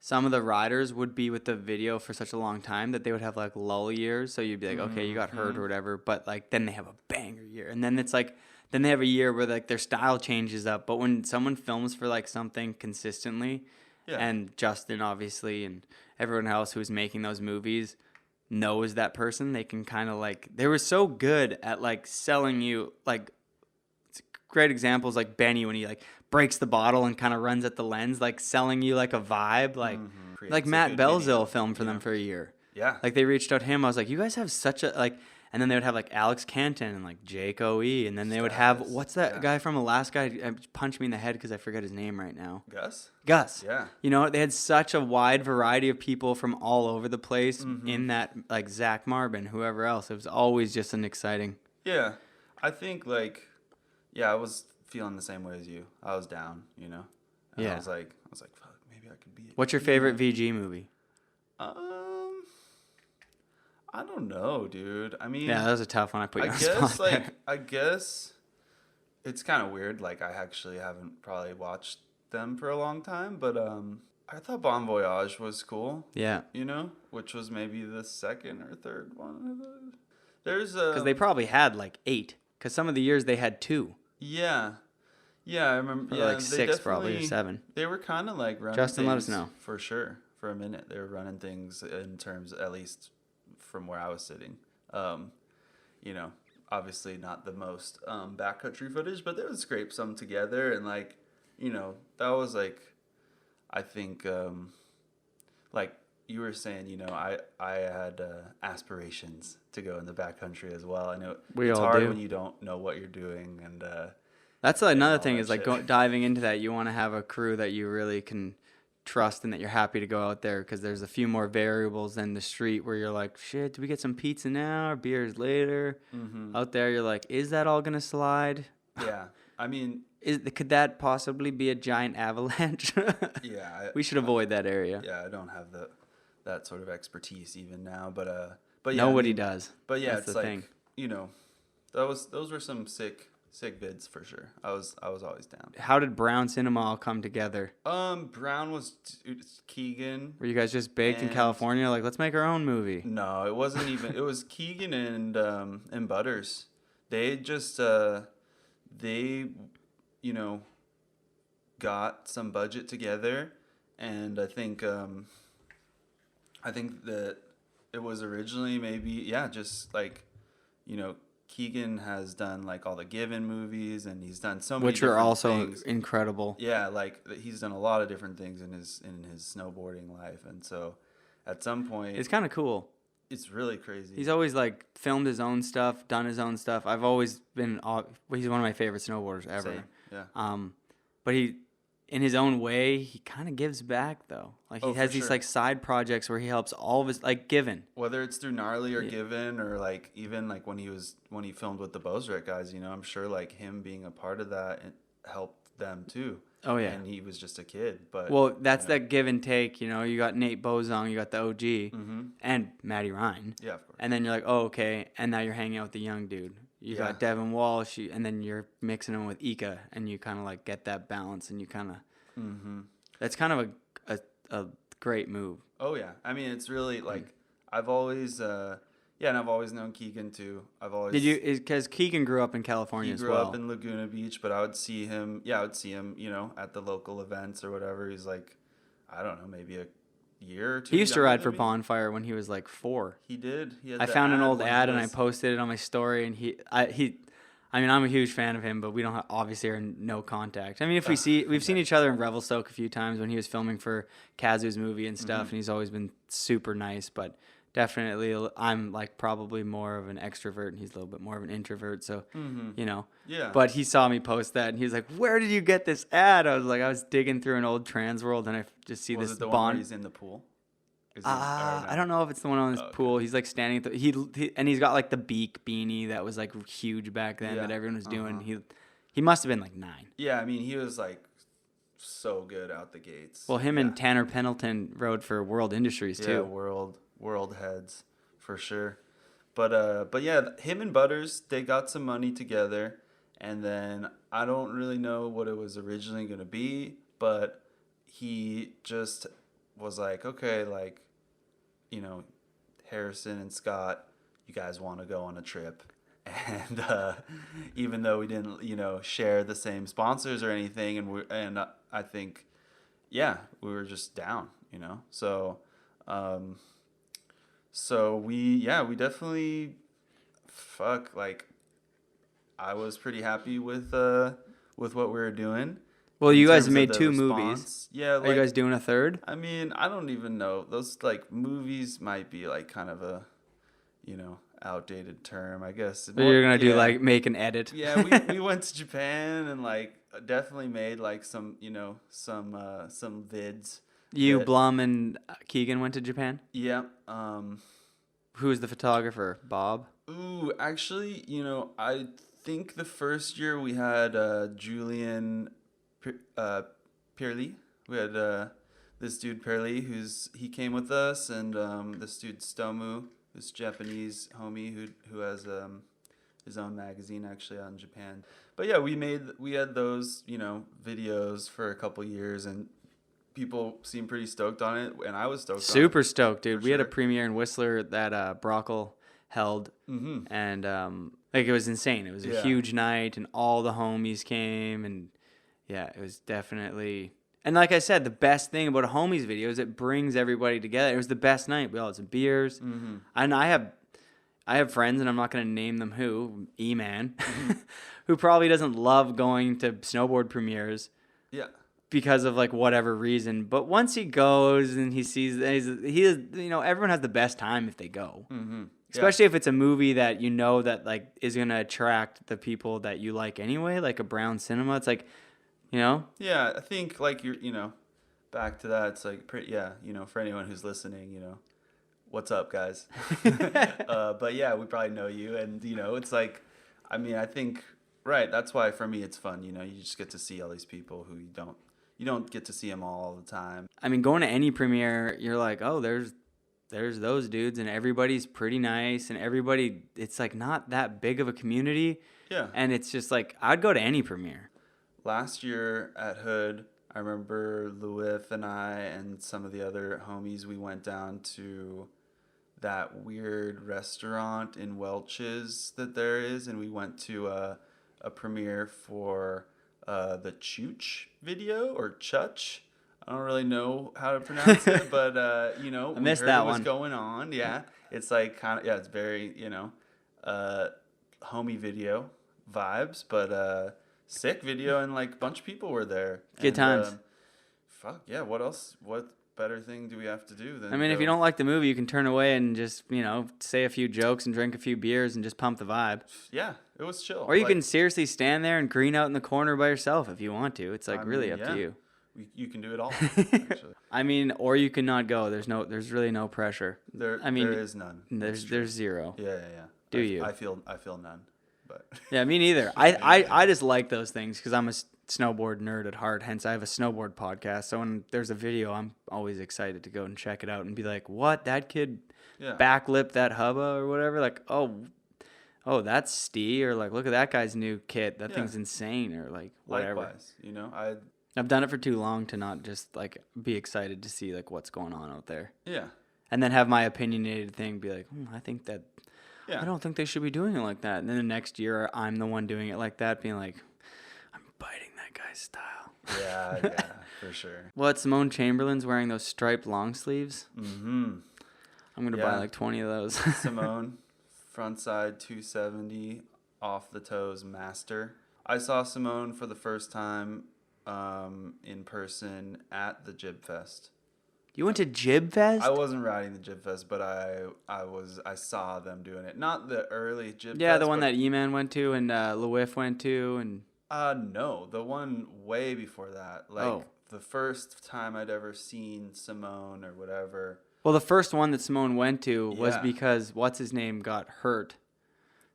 some of the riders would be with the video for such a long time that they would have like lull years. So you'd be like, okay, you got hurt or whatever, but like then they have a banger year, and then it's like then they have a year where like their style changes up. But when someone films for like something consistently, and Justin obviously and everyone else who's making those movies knows that person, they can kind of like they were so good at like selling you like. Great examples like Benny when he like breaks the bottle and kind of runs at the lens, like selling you like a vibe, like Creates a Matt good video, Belzil filmed for you them know? for a year. Yeah. Like they reached out to him. I was like, you guys have such a like, and then they would have like Alex Canton and like Jake OE, and then they would have Status, what's that yeah. guy from Alaska? Punch me in the head because I forget his name right now. Gus? Gus. Yeah. You know, they had such a wide variety of people from all over the place in that, like Zach Marbin, whoever else. It was always just an exciting. Yeah. I think like, yeah, I was feeling the same way as you. I was down, you know? And Yeah. I was like, fuck, maybe I could be. What's your favorite VG movie? I don't know, dude. I mean, Yeah, that was a tough one. I put you I on the guess spot there. like I guess it's kind of weird. Like I actually haven't probably watched them for a long time, but I thought Bon Voyage was cool. Yeah. You know, which was maybe the second or third one. There's Because they probably had like 8. Because some of the years they had 2. yeah, I remember. Or Yeah, like they 6 probably, or definitely- 7. They were kind of like running. Justin, let us things know. for sure. For a minute, they were running things in terms, at least from where I was sitting. You know, obviously not the most backcountry footage, but they would scrape some together, and like, you know, that was like, I think, like you were saying, you know, I had aspirations to go in the backcountry as well. I know We it's all hard do. when you don't know what you're doing, and That's another all thing that is like shit. diving into that. You want to have a crew that you really can trust and that you're happy to go out there because there's a few more variables than the street where you're like, shit, do we get some pizza now or beers later? Out there, you're like, is that all going to slide? yeah, I mean, Could that possibly be a giant avalanche? yeah, We should avoid that area. yeah, I don't have that sort of expertise even now, but yeah, Nobody I mean, does. But yeah, That's it's the like thing. you know, those were some sick vids for sure. I was always down. How did Brown Cinema all come together? Brown was Keegan. Were you guys just baked in And- California? Like, let's make our own movie. No, it wasn't even. It was Keegan and Butters. They just they, you know, got some budget together, and I think that it was originally maybe just like, you know, Keegan has done like all the Given movies, and he's done so many Which are different also things. incredible. Yeah, like he's done a lot of different things in his snowboarding life, and so at some point It's kind of cool. it's really crazy. He's always like filmed his own stuff, done his own stuff. I've always been. He's one of my favorite snowboarders ever. Same, yeah. But he, in his own way, he kind of gives back though. Like he Oh, has for these sure. like side projects where he helps all of his like Given. Whether it's through Gnarly or Yeah. Given, or like even like when he filmed with the Bozrek guys, you know, I'm sure like him being a part of that helped them too. Oh yeah. And he was just a kid, but Well, that's you know. that give and take. You know, you got Nate Bozong, you got the OG, and Matty Ryan. Yeah, of course. And then you're like, oh, okay. And now you're hanging out with the young dude. You Yeah. got Devin Walsh, and then you're mixing him with Ika, and you kind of like get that balance, and you kind of. That's kind of a great move. Oh yeah, I mean it's really like I've always and I've always known Keegan too. I've always Did you? Because Keegan grew up in California he as grew well. up in Laguna Beach, but I would see him. Yeah, I would see him. You know, at the local events or whatever. He's like, I don't know, maybe a year or two. He used to younger ride than for me. Bonfire when he was like 4. He did. He had I the found an old when he ad and I was- posted it on my story, and I mean, I'm a huge fan of him, but we don't obviously are in no contact. I mean, if we've seen each other in Revelstoke a few times when he was filming for Kazu's movie and stuff, and he's always been super nice. But definitely, I'm like probably more of an extrovert, and he's a little bit more of an introvert. So, you know. Yeah. But he saw me post that, and he was like, "Where did you get this ad?" I was digging through an old Transworld, and I just see was this it the one Bond. where he's in the pool? Is he- I don't know if it's the one on his Oh, okay. pool. He's like standing at and he's got like the beak beanie that was like huge back then Yeah, that everyone was doing. uh-huh. He must have been like 9. Yeah, I mean he was like so good out the gates. Well, him yeah. and Tanner Pendleton rode for World Industries Yeah, too. world heads for sure. But yeah, him and Butters, they got some money together, and then I don't really know what it was originally gonna be, but he just was like, okay, like, you know, Harrison and Scott, you guys want to go on a trip. And even though we didn't, you know, share the same sponsors or anything, and I think, yeah, we were just down, you know. So we definitely, like, I was pretty happy with what we were doing, Well, in you guys terms of made the 2 response. movies. Yeah, Are you guys doing a third? I mean, I don't even know. Those like movies might be like kind of a, outdated term, I guess. Or you're gonna do like make an edit? Yeah, we went to Japan and like definitely made like some some vids. You, that- Blum, and Keegan went to Japan. Yeah. Who was the photographer? Bob. Ooh, actually, I think the first year we had Julian Pirli. We had this dude Pirli, he came with us, and this dude Stomu, this Japanese homie who has his own magazine actually out in Japan. But yeah, we had those videos for a couple years, and people seemed pretty stoked on it, and I was stoked. Super on it, stoked, dude. We had a sure. premiere in Whistler that Brockle held, and like it was insane. It was a Yeah. huge night, and all the homies came, and yeah, it was definitely. And like I said, the best thing about a homies video is it brings everybody together. It was the best night. We all had some beers, and I have friends, and I'm not gonna name them who, E-Man, who probably doesn't love going to snowboard premieres. Yeah. Because of like whatever reason, but once he goes and he sees, everyone has the best time if they go. Especially if it's a movie that that like is gonna attract the people that you like anyway, like a Brown Cinema. It's like, Yeah, I think like back to that. It's like for anyone who's listening, what's up, guys? But yeah, we probably know you, and it's like, I mean, I think right. That's why for me it's fun. You just get to see all these people who you don't get to see them all the time. I mean, going to any premiere, you're like, oh, there's those dudes, and everybody's pretty nice, and everybody, it's like not that big of a community. Yeah. And it's just like, I'd go to any premiere. Last year at Hood, I remember Louis and I and some of the other homies, we went down to that weird restaurant in Welch's that there is, and we went to a premiere for the Chooch video, or Chuch. I don't really know how to pronounce it, but we missed heard that it was one. going on. Yeah, it's like it's very homie video vibes, but sick video, and like a bunch of people were there. Good times. Fuck yeah! What else? What better thing do we have to do than? I mean, if you don't like the movie, you can turn away and just, say a few jokes and drink a few beers and just pump the vibe. Yeah, it was chill. Or you can seriously stand there and green out in the corner by yourself if you want to. It's like really up yeah. to you. You can do it all. Actually, I mean, or you can not go. There's really no pressure. there is none. There's zero. Yeah. Do you? I feel none, but Yeah, me neither. I just like those things because I'm a snowboard nerd at heart. Hence, I have a snowboard podcast. So when there's a video, I'm always excited to go and check it out and be like, "What? That kid backlipped that hubba or whatever?" Like, oh, that's Steve, or like, look at that guy's new kit. That thing's insane, or like whatever. likewise, I've done it for too long to not just like be excited to see like what's going on out there. Yeah. And then have my opinionated thing be like, I think that Yeah. I don't think they should be doing it like that. And then the next year I'm the one doing it like that, being like, I'm biting that guy's style. Yeah, for sure. What, Simone Chamberlain's wearing those striped long sleeves? Mm-hmm. I'm gonna buy like 20 of those. Simone, front side 270, off the toes master. I saw Simone for the first time in person at the Jib Fest. You went to Jib Fest? I wasn't riding the Jib Fest, but I saw them doing it. Not the early Jib Fest. Yeah, the one that E-Man went to and Lewif went to, and no, the one way before that. Like the first time I'd ever seen Simone or whatever. Well, the first one that Simone went to was Yeah. because what's his name got hurt.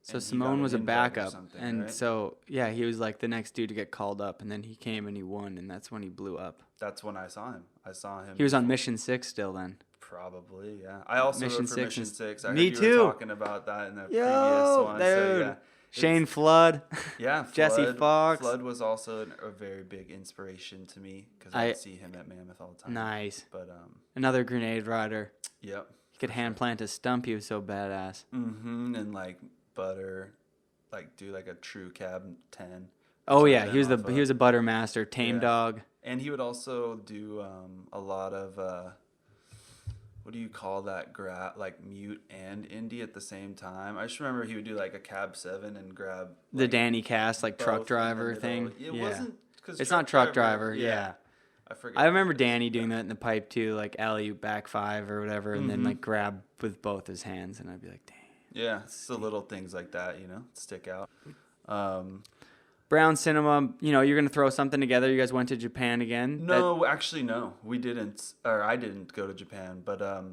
So And he Simone got was a an invite or backup, something, and right? so yeah, he was like the next dude to get called up, and then he came and he won, and that's when he blew up. That's when I saw him. I saw him. He was on Mission 6 still then. Probably, yeah. I also Mission wrote for 6 Mission is- 6. I Me heard you too. were talking about that in the previous one. Dude. So, yeah. Shane Flood. Yeah, Jesse Fox. Flood was also a very big inspiration to me because I would see him at Mammoth all the time. Nice. But Another grenade rider. yep. He could hand plant a stump. He was so badass. Mm-hmm. And like butter, like do like a true cab 10. Oh which I yeah, ran he was off he was a butter master, tame Yeah. dog. And he would also do a lot of what do you call that? Like mute and indie at the same time. I just remember he would do like a cab 7 and grab The like, Danny Cass, like both truck in the driver middle. thing. It Yeah. wasn't It's not truck driver. Yeah. I forget. I remember Danny doing that in the pipe too, like alley-oop back 5 or whatever, and then like grab with both his hands, and I'd be like, dang. Yeah, it's the little things like that, stick out. Brown Cinema, you're gonna throw something together. You guys went to Japan again? No, actually, no, we didn't, or I didn't go to Japan, but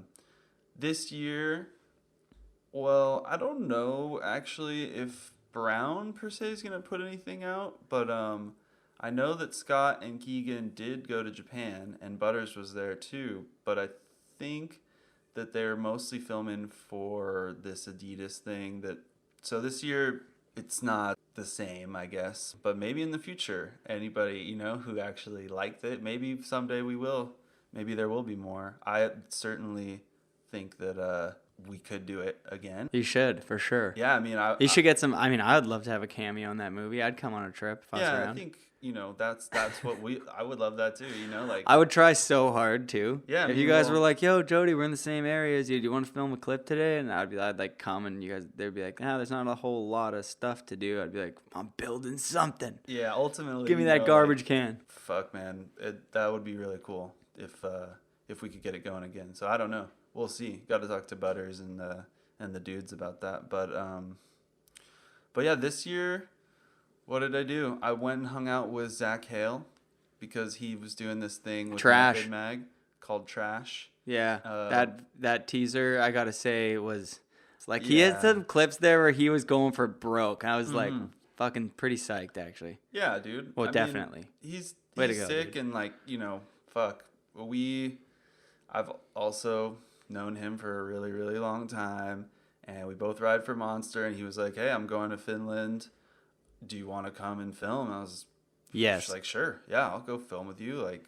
this year, well, I don't know actually if Brown per se is gonna put anything out, but I know that Scott and Keegan did go to Japan, and Butters was there too, but I think that they're mostly filming for this Adidas thing so this year it's not the same, I guess, but maybe in the future, anybody, who actually liked it, maybe someday we will, maybe there will be more. I certainly think that we could do it again. You should, for sure. Yeah, I mean, you should get some. I mean, I would love to have a cameo in that movie. I'd come on a trip if I was around. I think that's what I would love that too. Like I would try so hard too. Yeah, if you guys were like, "Yo, Jody, we're in the same areas. Do you want to film a clip today?" And I'd like come, and you guys, they'd be like, "There's not a whole lot of stuff to do." I'd be like, "I'm building something." Yeah, ultimately, give me that garbage can. Fuck, man, that would be really cool if we could get it going again. So I don't know. We'll see. Got to talk to Butters and the dudes about that. But yeah, this year, what did I do? I went and hung out with Zak Hales because he was doing this thing with Trash Mag called Trash. Yeah, that teaser, I gotta say, was like he had some clips there where he was going for broke. I was like, fucking pretty psyched actually. Yeah, dude. Well, definitely. He's Way to go, sick, dude. and like fuck. I've also known him for a really, really long time, and we both ride for Monster, and he was like, "Hey, I'm going to Finland. Do you want to come and film?" And I was like, "Sure, yeah, I'll go film with you." Like,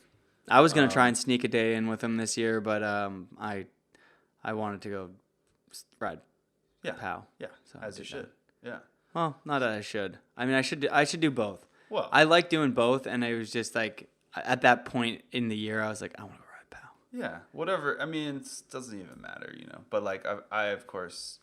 I was gonna try and sneak a day in with him this year, but I wanted to go ride POW. Yeah, so as you should. Yeah. Well, not that I should. I mean, I should do both. Well, I like doing both, and it was just like at that point in the year, I was like, I want to go ride POW. Yeah, whatever. I mean, it doesn't even matter, But like, I of course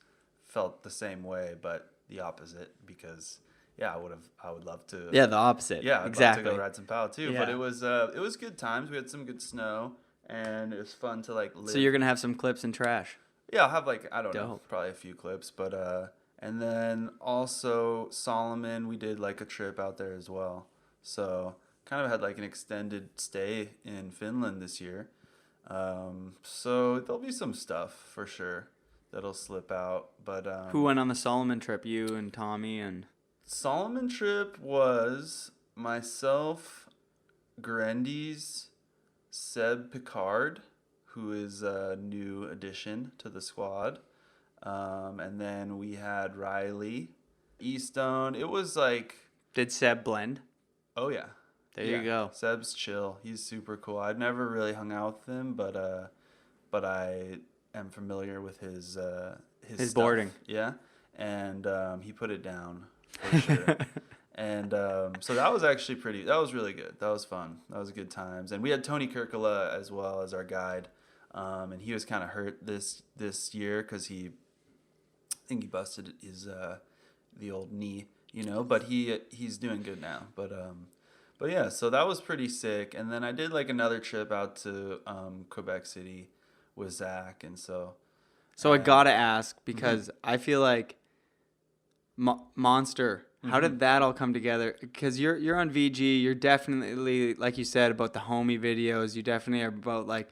felt the same way, but the opposite because I would love to. Yeah, the opposite. Yeah, I'd exactly. love to go ride some POW too. Yeah. But it was good times. We had some good snow, and it was fun to like live. So you're gonna have some clips and trash. Yeah, I'll have like I don't know, Dope. probably a few clips, but and then also Solomon, we did like a trip out there as well. So kind of had like an extended stay in Finland this year. So there'll be some stuff for sure that'll slip out. But who went on the Solomon trip? You and Tommy and. Solomon trip was myself, Grendy's, Seb Picard, who is a new addition to the squad. And then we had Riley, Eastone. It was like... Did Seb blend? Oh, yeah. There you go. Seb's chill. He's super cool. I've never really hung out with him, but I am familiar with his stuff. boarding. Yeah. And he put it down for sure. And so that was actually that was really good. That was fun. That was good times. And we had Tony Kirkala as well as our guide. And he was kind of hurt this year because I think he busted his the old knee, but he's doing good now. But yeah, so that was pretty sick. And then I did like another trip out to Quebec City with Zach, and so I gotta ask because I feel like Monster. How did that all come together? Because you're on VG. You're definitely, like you said, about the homie videos. You definitely are about like,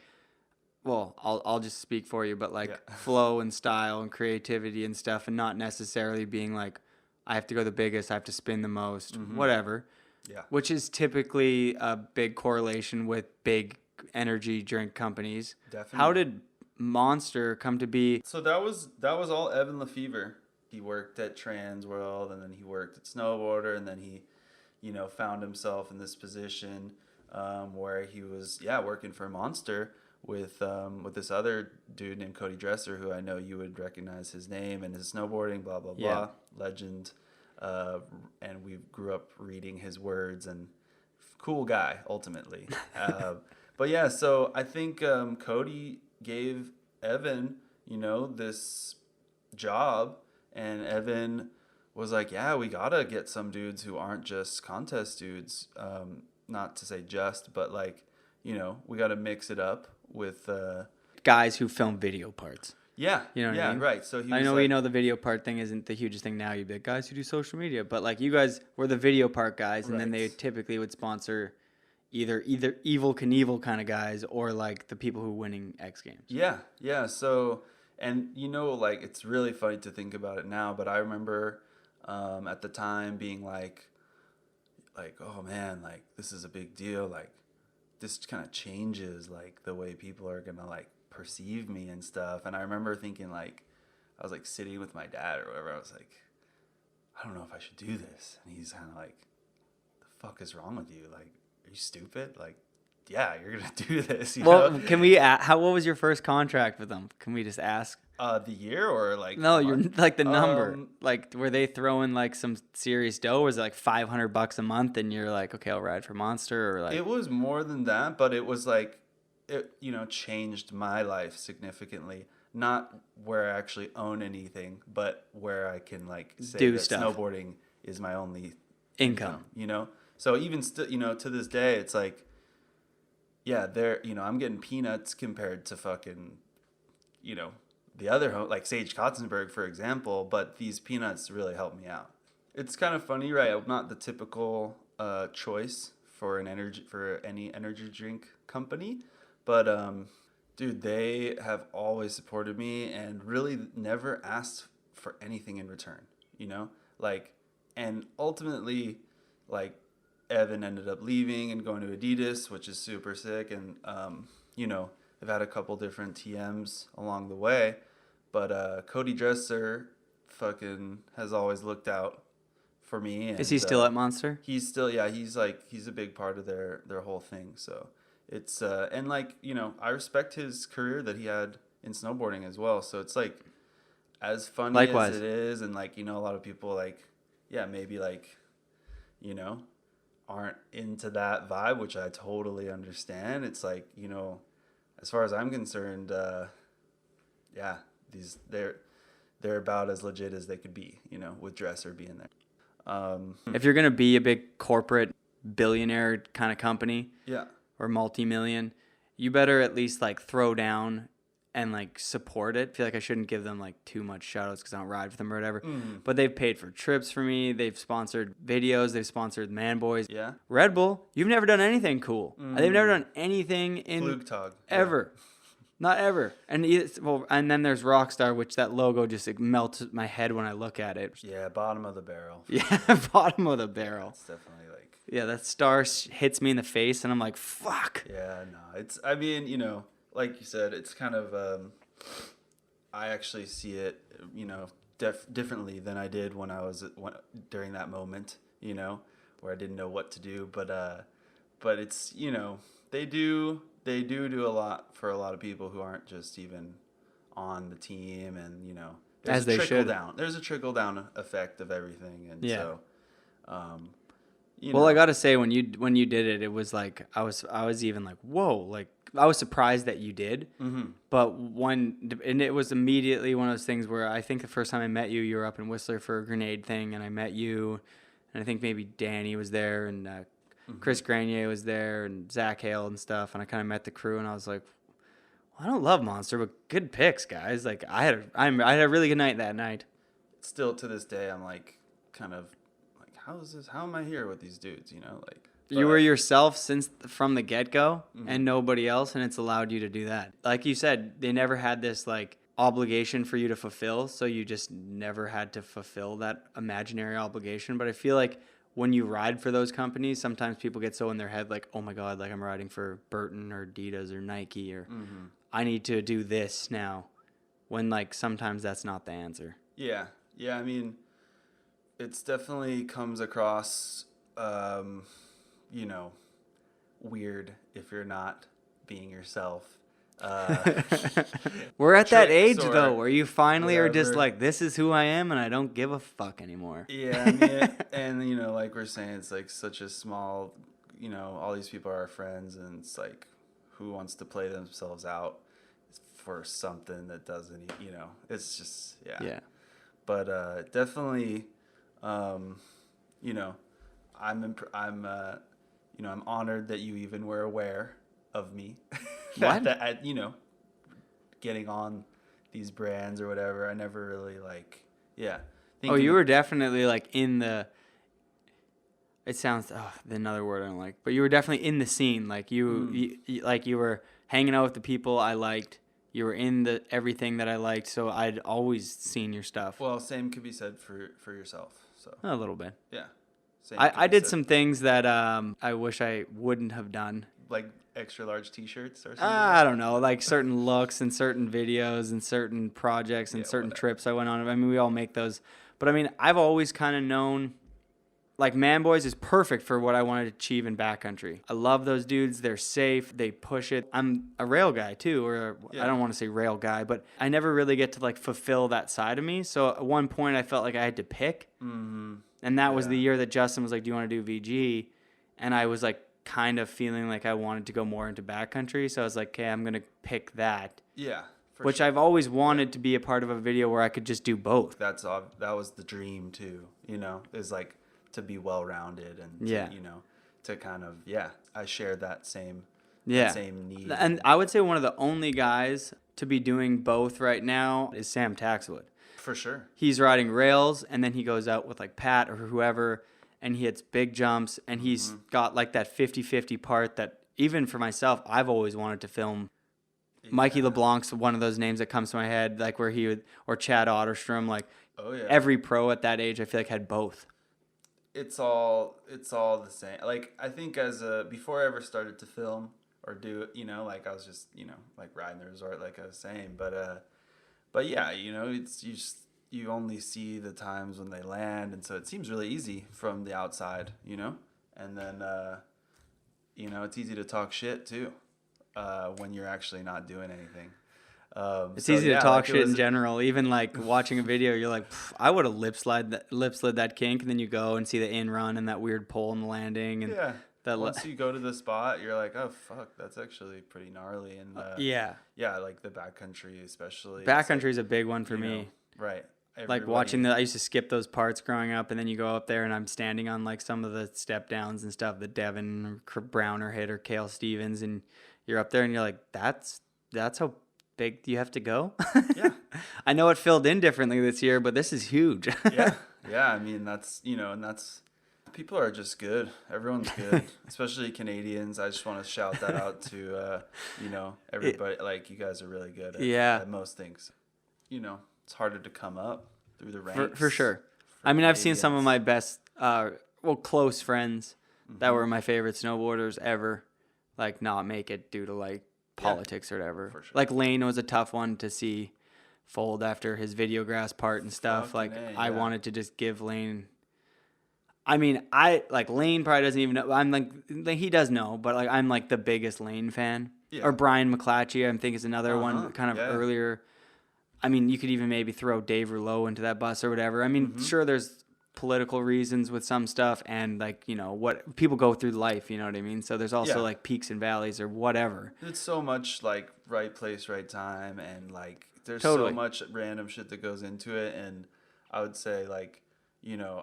well, I'll just speak for you, but like flow and style and creativity and stuff, and not necessarily being like, I have to go the biggest, I have to spin the most, whatever. Yeah. Which Which is typically a big correlation with big energy drink companies. Definitely. How did Monster come to be? So that was all Evan Lefevre. He worked at Trans World, and then he worked at Snowboarder, and then he, found himself in this position where he was working for Monster with this other dude named Cody Dresser, who I know you would recognize his name and his snowboarding, blah blah blah, legend. And we grew up reading his words, and cool guy ultimately. But yeah, so I think Cody gave Evan, this job, and Evan was like, yeah, we gotta get some dudes who aren't just contest dudes. not to say just, but like, you know, we got to mix it up with Guys who film video parts. yeah, You know what yeah, I mean? right. So he I was know like, you know the video part thing isn't the hugest thing now. You'd be like, guys who do social media, but like you guys were the video part guys, and then they Right. typically would sponsor either Evil Knievel kind of guys or like the people who are winning X Games. yeah, yeah. So, and you know, like it's really funny to think about it now, but I remember at the time being like, oh man, like this is a big deal. Like this kind of changes like the way people are gonna like perceive me and stuff. And I remember thinking like, I was like sitting with my dad or whatever. I was like, I don't know if I should do this. And he's kind of like, the fuck is wrong with you? Like, are you stupid? Like, yeah, you're gonna do this. You Well, know? can we? What was your first contract with them? Can we just ask? The year or like No, the you're month? like the number. Um, Like, were they throwing like some serious dough? Was it like $500 a month, and you're like, okay, I'll ride for Monster, or like? It was more than that, but it was like, it, you know, changed my life significantly. Not where I actually own anything, but where I can like say Do that stuff. snowboarding is my only Income. you know? So even still, you know, to this day, it's like, yeah, you know, I'm getting peanuts compared to fucking, you know, the other, like Sage Kotzenberg, for example, but these peanuts really help me out. It's kind of funny, right? I'm not the typical choice for any energy drink company, but dude, they have always supported me and really never asked for anything in return, you know? Like, and ultimately, like, Evan ended up leaving and going to Adidas, which is super sick, and you know, I've had a couple different TMs along the way, but Cody Dresser fucking has always looked out for me. And, Is he still at Monster? He's still, yeah, he's a big part of their whole thing. So it's and like, you know, I respect his career that he had in snowboarding as well. So it's like, as funny Likewise. as it is, and like, you know, a lot of people like, yeah, maybe like, you know, aren't into that vibe, which I totally understand. It's like, you know, as far as I'm concerned, yeah, they're about as legit as they could be, you know, with Dresser being there. If you're gonna be a big corporate billionaire kind of company Yeah. or multi-million, you better at least like throw down and like support it. I feel like I shouldn't give them like too much shout outs because I don't ride for them or whatever. But they've paid for trips for me. They've sponsored videos. They've sponsored Man Boys. Yeah. Red Bull, you've never done anything cool. They've never done anything in Flugtag. ever. Not ever. And and then there's Rockstar, which that logo just like, melts my head when I look at it. Yeah, bottom of the barrel. Yeah, bottom of the barrel. It's definitely like, Yeah, that star hits me in the face, and I'm like, fuck. yeah, no, it's, I mean, you know, like you said, it's kind of, I actually see it, you know, differently than I did when during that moment, you know, where I didn't know what to do. But it's, you know, they do a lot for a lot of people who aren't just even on the team, and, you know, As they should. There's a trickle down effect of everything, and Yeah. so, you Well, know, I gotta say, when you did it, it was like I was even like, whoa, like I was surprised that you did. Mm-hmm. But and it was immediately one of those things where I think the first time I met you, you were up in Whistler for a grenade thing, and I met you, and I think maybe Danny was there, and Chris Grenier was there, and Zak Hales and stuff, and I kind of met the crew, and I was like, well, I don't love Monster, but good picks, guys. Like I had a really good night that night. Still to this day, I'm like, kind of like, how am I here with these dudes, you know, like, You but- were yourself from the get-go, and nobody else, and it's allowed you to do that. Like you said, they never had this like obligation for you to fulfill, so you just never had to fulfill that imaginary obligation. But I feel like when you ride for those companies, sometimes people get so in their head like, oh my God, like I'm riding for Burton or Adidas or Nike, or I need to do this now, when like sometimes that's not the answer. Yeah, I mean, it's definitely comes across, you know, weird if you're not being yourself. We're at that age tricks or though, where you finally are just whatever. like, this is who I am, and I don't give a fuck anymore. Yeah, I mean, and, you know, like we're saying, it's like such a small, you know, all these people are our friends, and it's like, who wants to play themselves out for something that doesn't, you know, it's just, Yeah. But definitely, you know, I'm I'm honored that you even were aware of me. What? that, getting on these brands or whatever. I never really Oh, thinking you of- were definitely like in the. It sounds another word I don't like, but you were definitely in the scene. Like you were hanging out with the people I liked. You were in the everything that I liked, so I'd always seen your stuff. Well, same could be said for yourself. So A little bit. yeah, same I could be did said. some things that I wish I wouldn't have done. Like extra large T-shirts or something. I don't know, like certain looks and certain videos and certain projects and certain whatever. trips I went on. I mean, we all make those. But I mean, I've always kind of known, like, Man Boys is perfect for what I wanted to achieve in backcountry. I love those dudes. They're safe. They push it. I'm a rail guy too, or I don't want to say rail guy, but I never really get to like fulfill that side of me. So at one point I felt like I had to pick. Mm-hmm. And that was the year that Justin was like, do you want to do VG? And I was like kind of feeling like I wanted to go more into backcountry. So I was like, okay, I'm going to pick that. Yeah. Which I've always wanted to be a part of a video where I could just do both. That was the dream too, is like to be well-rounded and to kind of, I shared that same need. And I would say one of the only guys to be doing both right now is Sam Taxwood. For sure. He's riding rails, and then he goes out with like Pat or whoever, and he hits big jumps, and he's got like that 50-50 part that even for myself, I've always wanted to film. Mikey LeBlanc's one of those names that comes to my head, like where he would, or Chad Otterstrom, like every pro at that age, I feel like had both. It's all the same. Like I think before I ever started to film or do like I was just like riding the resort like I was saying, but yeah, it's you only see the times when they land, and so it seems really easy from the outside, and then it's easy to talk shit too. When you're actually not doing anything. It's easy to talk shit in general. Even like watching a video, you're like, I would have lip slid that kink, and then you go and see the in run and that weird pull in the landing. And once you go to the spot, you're like, oh fuck, that's actually pretty gnarly. And like the backcountry especially. Backcountry is a big one for me. Right. Like watching I used to skip those parts growing up, and then you go up there and I'm standing on like some of the step downs and stuff that Devin Browner hit or Cale Stevens, and you're up there and you're like, that's how big you have to go. Yeah. I know it filled in differently this year, but this is huge. Yeah. I mean, that's, and that's, people are just good. Everyone's good, especially Canadians. I just want to shout that out to, everybody. Like, you guys are really good at most things. It's harder to come up through the ranks. For sure. I mean, I've seen some of my best, close friends that were my favorite snowboarders ever, like, not make it due to, like, politics or whatever. For sure. Like, Lane was a tough one to see fold after his Videograss part and stuff. I wanted to just give Lane... I mean, Lane probably doesn't even know. I'm like, he does know, but like, I'm like the biggest Lane fan. Yeah. Or Brian McClatchy, I think is another one kind of earlier. I mean, you could even maybe throw Dave Rouleau into that bus or whatever. I mean, sure, there's political reasons with some stuff, and like, what people go through life, you know what I mean? So there's also like peaks and valleys or whatever. It's so much like right place, right time, and like there's Totally. so much random shit that goes into it. And I would say like,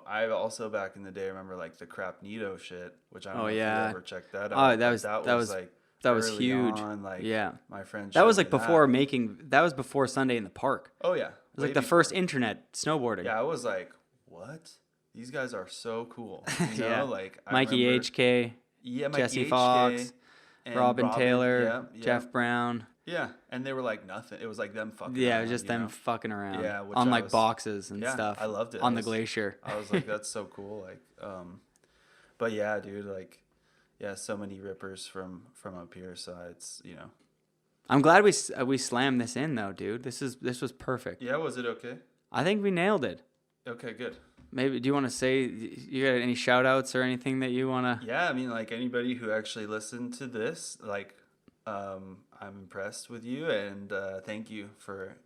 I also back in the day remember like the Crapneto shit, which I don't know if you ever checked that out. Oh, that was early huge. on, like, my friend That was showed like me before that. that was before Sunday in the Park. Oh yeah. It was like the first internet snowboarding. Yeah, I was like, what? These guys are so cool. Like Mikey remember, HK, Mikey Jesse HK, Fox, and Robin Taylor, yeah. Jeff Brown. Yeah, and they were like nothing. It was like them fucking Yeah, around, it was just them fucking around. Yeah, which on I like was- boxes and stuff. I loved it. On the glacier. I was like, that's so cool. Like, but yeah, dude, like, so many rippers from up here. So it's I'm glad we slammed this in though, dude. This was perfect. Yeah, was it okay? I think we nailed it. Okay, good. Maybe do you want to say you got any shout outs or anything that you want to? Yeah, I mean, like anybody who actually listened to this, like, I'm impressed with you, and thank you for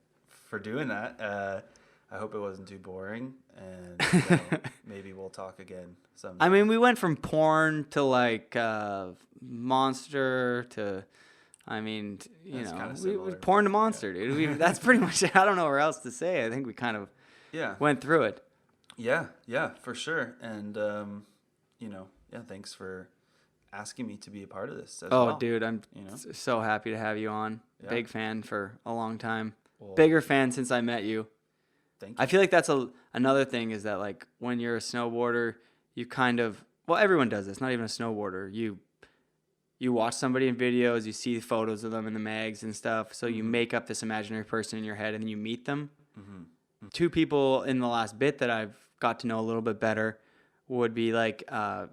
doing that. I hope it wasn't too boring, and maybe we'll talk again someday. I mean, we went from porn to like monster to, I mean, That's kinda similar. porn to monster, dude. That's pretty much it. I don't know where else to say. I think we kind of went through it. Yeah, for sure. And, thanks for asking me to be a part of this as Oh, well. dude, I'm You know? so happy to have you on. Yeah. Big fan for a long time. Well, Bigger fan since I met you. thank you. I feel like that's another thing is that like when you're a snowboarder, you kind of, well, everyone does this, not even a snowboarder. You watch somebody in videos, you see photos of them in the mags and stuff, so you make up this imaginary person in your head and then you meet them. Two people in the last bit that I've got to know a little bit better would be like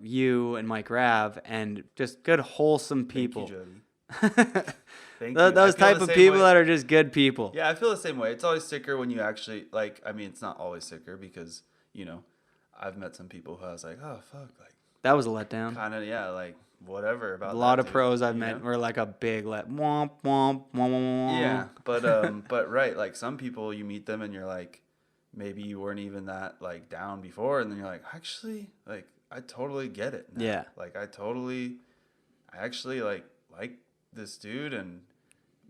you and Mike Rav, and just good, wholesome people. Thank you, Jody. Thank you. Those I feel type the of same people way. that are just good people. Yeah, I feel the same way. It's always sicker when you actually, like, I mean, it's not always sicker because, you know, I've met some people who I was like, oh, fuck, like, That was a letdown. kind of, yeah, like, whatever about A lot that of dude, pros I've you met know? were like a big womp womp womp womp. Yeah, but right, like, some people, you meet them and you're like, maybe you weren't even that, like, down before, and then you're like, actually, like, I totally get it now. Yeah. Like, I actually, like this dude and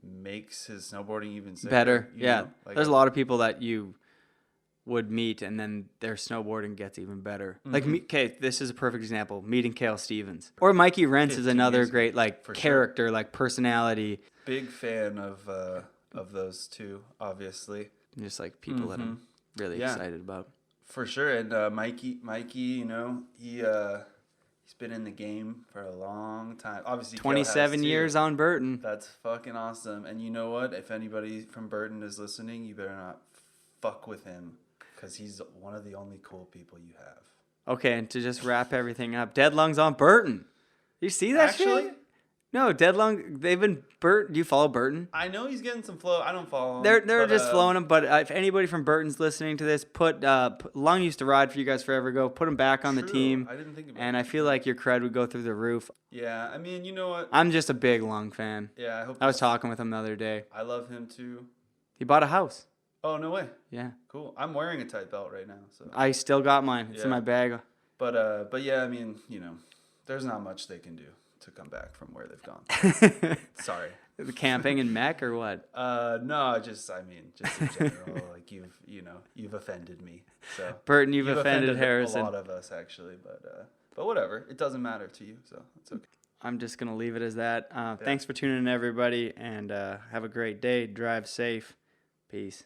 makes his snowboarding even sicker, Better. you Yeah. know? Like, There's a lot of people that you would meet and then their snowboarding gets even better. Like, okay, this is a perfect example. Meeting Cale Stevens. Or Mikey Rentz is 15 another years great, like, for sure. character, like, personality. Big fan of those two, obviously. Just, like, people that I'm really Yeah. excited about. For sure. And Mikey, you know, he's been in the game for a long time. Obviously, Cale has 27 too. years on Burton. That's fucking awesome. And you know what? If anybody from Burton is listening, you better not fuck with him because he's one of the only cool people you have. Okay, and to just wrap everything up, Dead Lungs on Burton. You see that Actually? shit? No, Dead Lung, they've been Burton. Do you follow Burton? I know he's getting some flow. I don't follow him. They're but, just flowing them, but if anybody from Burton's listening to this, put Lung used to ride for you guys forever ago. Put him back on the True. team, I didn't think about and that. I feel like your cred would go through the roof. Yeah, I mean, you know what? I'm just a big Lung fan. Yeah, I hope. I was talking with him the other day. I love him too. He bought a house. Oh, no way. Yeah, Cool. I'm wearing a tight belt right now, so. I still got mine. It's in Yeah. my bag. But yeah, I mean, you know, there's not much they can do to come back from where they've gone. Sorry. The camping in Mech or what? No, just in general, like you've offended me. So Burton, you've offended a Harrison. lot of us actually, but whatever. It doesn't matter to you, so it's okay. I'm just gonna leave it as that. Thanks for tuning in, everybody, and have a great day. Drive safe. Peace.